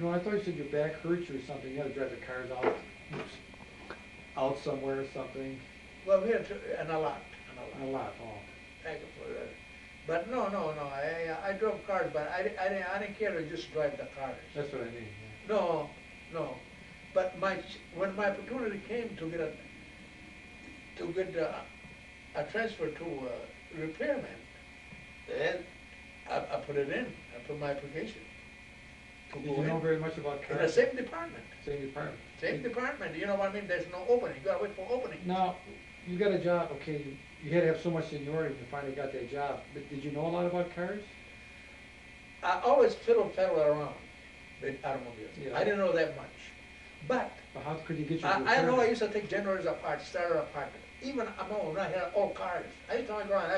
No, I thought you said your back hurts you or something, you had to drive the cars out somewhere or something. Well, we had to, and a lot. A lot, oh. Thank you for that. But no, I drove cars, but I didn't care to just drive the cars. That's what I mean, yeah. No, but when my opportunity came to get a transfer to repairman, then I put it in, I put my application. to Did go you know in. very much about In cars? the same department, Same department. same department, you know what I mean, there's no opening, you gotta wait for opening. Now, you got a job, okay, you had to have so much seniority to finally got that job, but did you know a lot about cars? I always fiddle around with automobiles, Yeah. I didn't know that much. But But how could you get your I know I repairman? used to take generators apart, starter apart, even I'm old, I had old cars. I used to go around,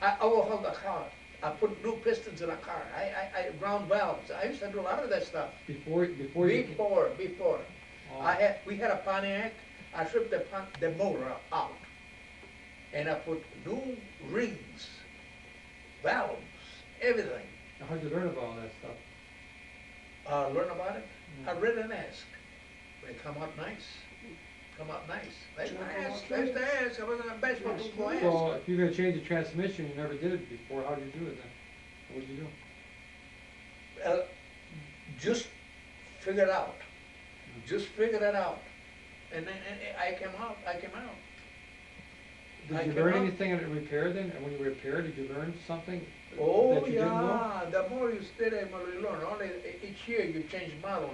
I overhauled the car, I put new pistons in a car, I ground valves, I used to do a lot of that stuff. Before you. Before, Oh. we had a Pontiac, I stripped the motor out, and I put new rings, valves, everything. Now, how'd you learn about all that stuff? Learn about it, I Mm. read and asked, they come out nice. I Sure, asked, come out I asked, I wasn't a bachelor to go ask. Well, if you're gonna change the transmission, you never did it before, how'd you do it then? What'd you do? Just figure it out. Just figured it out. And then I came out. Did I you came learn out. anything at repair then? And when you repaired, did you learn something Oh, that you didn't know? yeah, the more you stay there, the more you learn. Only each year you change model.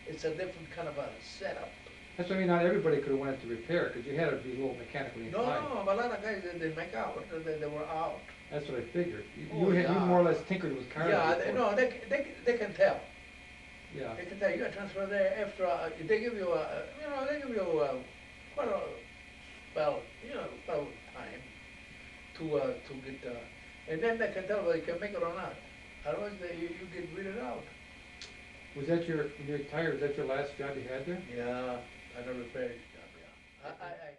It's a different kind of a setup. That's what I mean, not everybody could have went into repair, because you had to be a little mechanically No, inclined. but a lot of guys, they make out. They were out. That's what I figured. Oh, You yeah. more or less tinkered with cars Yeah, before. they can tell. Yeah. They can tell you got transfer there after, they give you quite a spell, about time to get, and then they can tell whether you can make it or not. Otherwise, you get weeded out. Was that when you retired, was that your last job you had there? Yeah, I never repaired job, yeah. I